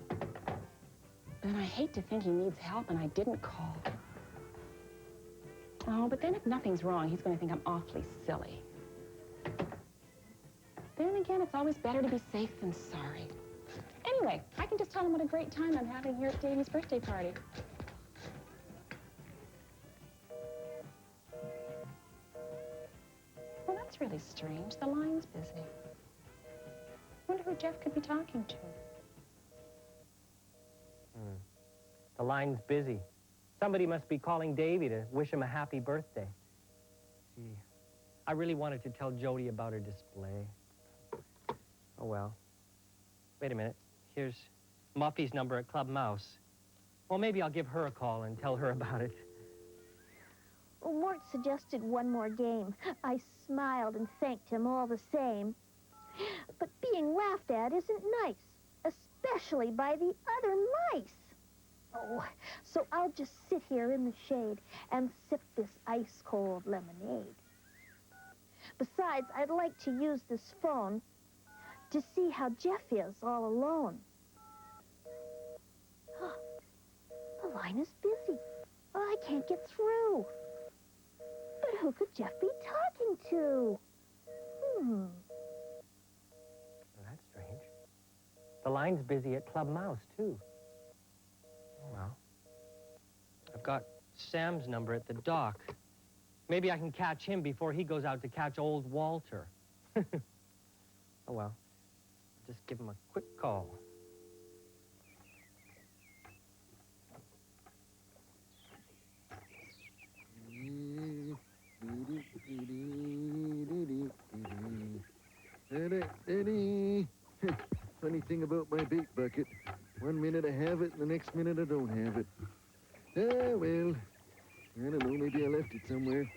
But I hate to think he needs help and I didn't call. Oh, but then if nothing's wrong, he's going to think I'm awfully silly. Then again, it's always better to be safe than sorry. Anyway, I can just tell him what a great time I'm having here at Davey's birthday party. Well, that's really strange. The line's busy. Wonder who Jeff could be talking to. The line's busy. Somebody must be calling Davy to wish him a happy birthday. Gee, I really wanted to tell Jody about her display. Oh, well. Wait a minute. Here's Muffy's number at Club Mouse. Well, maybe I'll give her a call and tell her about it. Well, Mort suggested one more game. I smiled and thanked him all the same. But being laughed at isn't nice, especially by the other mice. Oh, so I'll just sit here in the shade and sip this ice-cold lemonade. Besides, I'd like to use this phone to see how Jeff is all alone. Oh, the line is busy. Oh, I can't get through. But who could Jeff be talking to? Well, that's strange. The line's busy at Club Mouse, too. Oh, well. I've got Sam's number at the dock. Maybe I can catch him before he goes out to catch old Walter. Oh, well. Just give him a quick call. Funny thing about my bait bucket. 1 minute I have it, and the next minute I don't have it. Ah, well, I don't know, maybe I left it somewhere.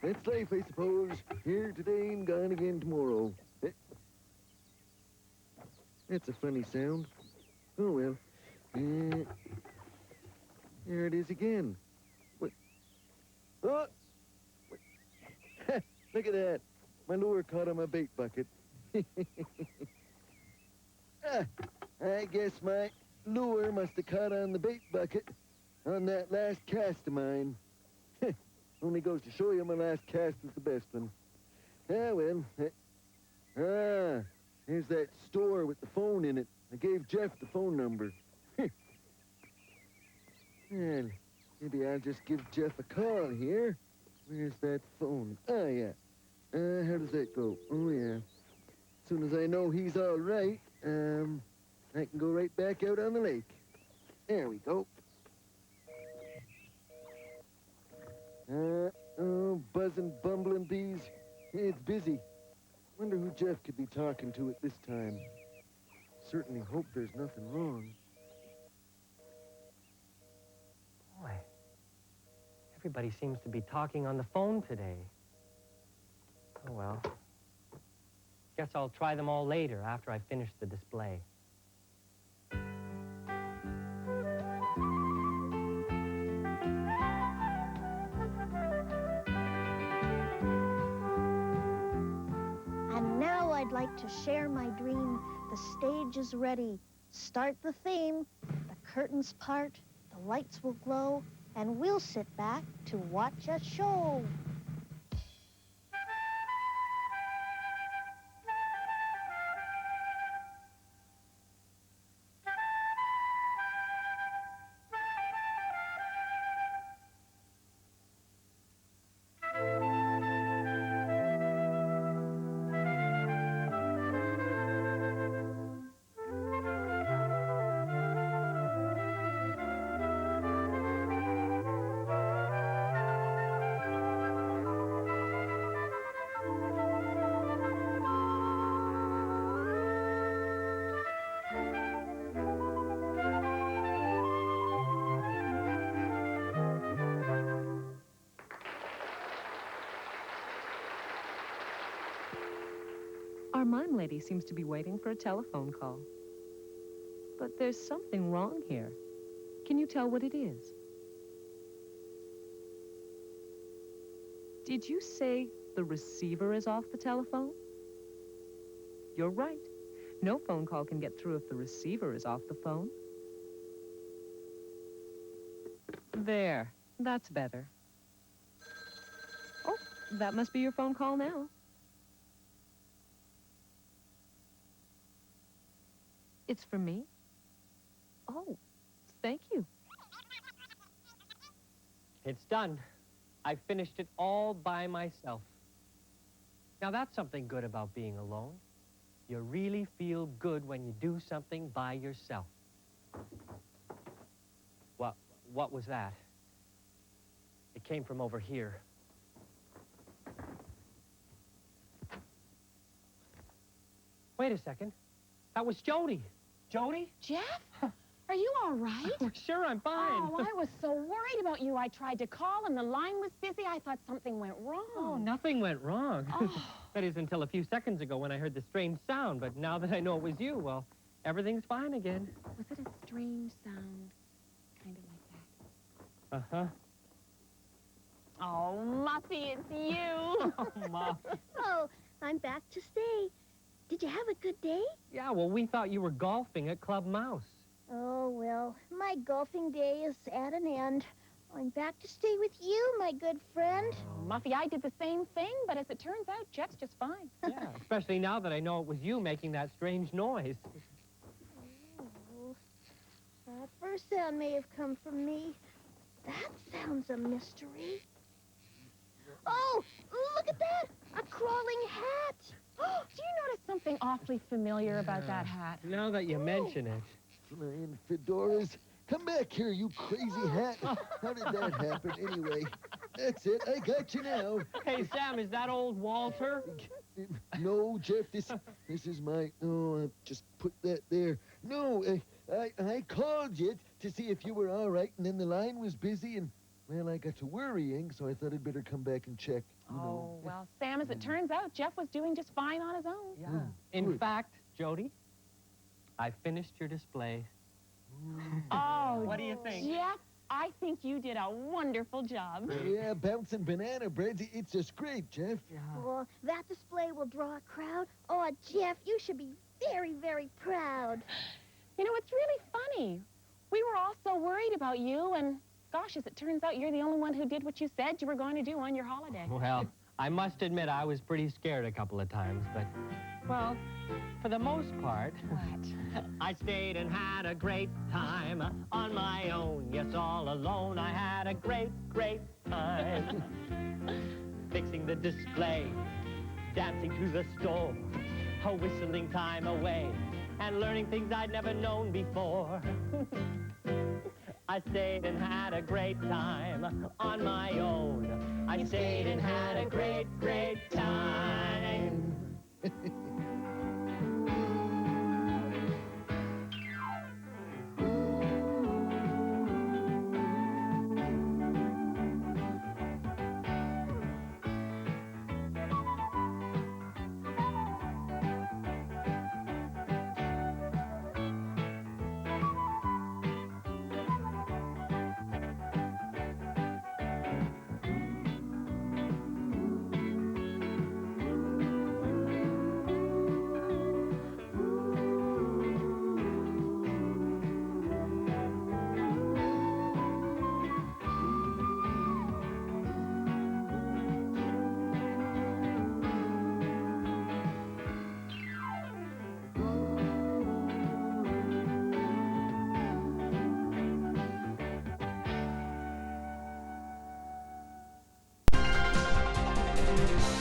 That's life, I suppose. Here today and gone again tomorrow. That's a funny sound. Oh, well. There it is again. What? Oh! What? Look at that. My lure caught on my bait bucket. I guess my lure must have caught on the bait bucket on that last cast of mine. Only goes to show you my last cast is the best one. Ah, well. Here's that store with the phone in it. I gave Jeff the phone number. Well, maybe I'll just give Jeff a call here. Where's that phone? Oh, yeah. How does that go? Oh, yeah. As soon as I know he's all right, I can go right back out on the lake. There we go. Oh, buzzing, bumbling bees. It's busy. Wonder who Jeff could be talking to at this time. Certainly hope there's nothing wrong. Boy, everybody seems to be talking on the phone today. Oh, well. Guess I'll try them all later after I finish the display. And now I'd like to share my dream. The stage is ready. Start the theme. The curtains part, the lights will glow, and we'll sit back to watch a show. Our mime lady seems to be waiting for a telephone call. But there's something wrong here. Can you tell what it is? Did you say the receiver is off the telephone? You're right. No phone call can get through if the receiver is off the phone. There. That's better. Oh, that must be your phone call now. It's for me? Oh, thank you. It's done. I finished it all by myself. Now, that's something good about being alone. You really feel good when you do something by yourself. What was that? It came from over here. Wait a second. That was Jody. Jody? Jeff? Are you all right? Sure, I'm fine. Oh, I was so worried about you. I tried to call and the line was busy. I thought something went wrong. Oh, nothing went wrong. Oh. That is until a few seconds ago when I heard the strange sound. But now that I know it was you, well, everything's fine again. Was it a strange sound? Kind of like that. Uh-huh. Oh, Muffy, it's you. Oh, Muff. Oh, I'm back to stay. Did you have a good day? Yeah, well, we thought you were golfing at Club Mouse. Oh, well, my golfing day is at an end. I'm back to stay with you, my good friend. Muffy, I did the same thing, but as it turns out, Jeff's just fine. Yeah, especially now that I know it was you making that strange noise. Oh, that first sound may have come from me. That sounds a mystery. Oh, look at that! A crawling hat! Do you notice something awfully familiar about that hat? Now that you mention it. Flying fedoras. Come back here, you crazy hat. How did that happen anyway? That's it. I got you now. Hey, Sam, is that old Walter? No, Jeff, this is my... Oh, just put that there. No, I called you to see if you were all right, and then the line was busy, and, well, I got to worrying, so I thought I'd better come back and check. You know. Well, Sam, as it turns out, Jeff was doing just fine on his own. Yeah. In fact, Jody, I finished your display. Oh, what do you think? Jeff, I think you did a wonderful job. Yeah, bouncing banana breads. It's just great, Jeff. Yeah. Well, that display will draw a crowd. Oh, Jeff, you should be very, very proud. You know, it's really funny. We were all so worried about you, and gosh, as it turns out, you're the only one who did what you said you were going to do on your holiday. Well, I must admit I was pretty scared a couple of times, but, well, for the most part... What? I stayed and had a great time on my own. Yes, all alone I had a great, great time. Fixing the display, dancing through the store, whistling time away, and learning things I'd never known before. I stayed and had a great time on my own. I stayed and had a great, great time.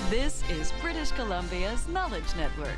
This is British Columbia's Knowledge Network.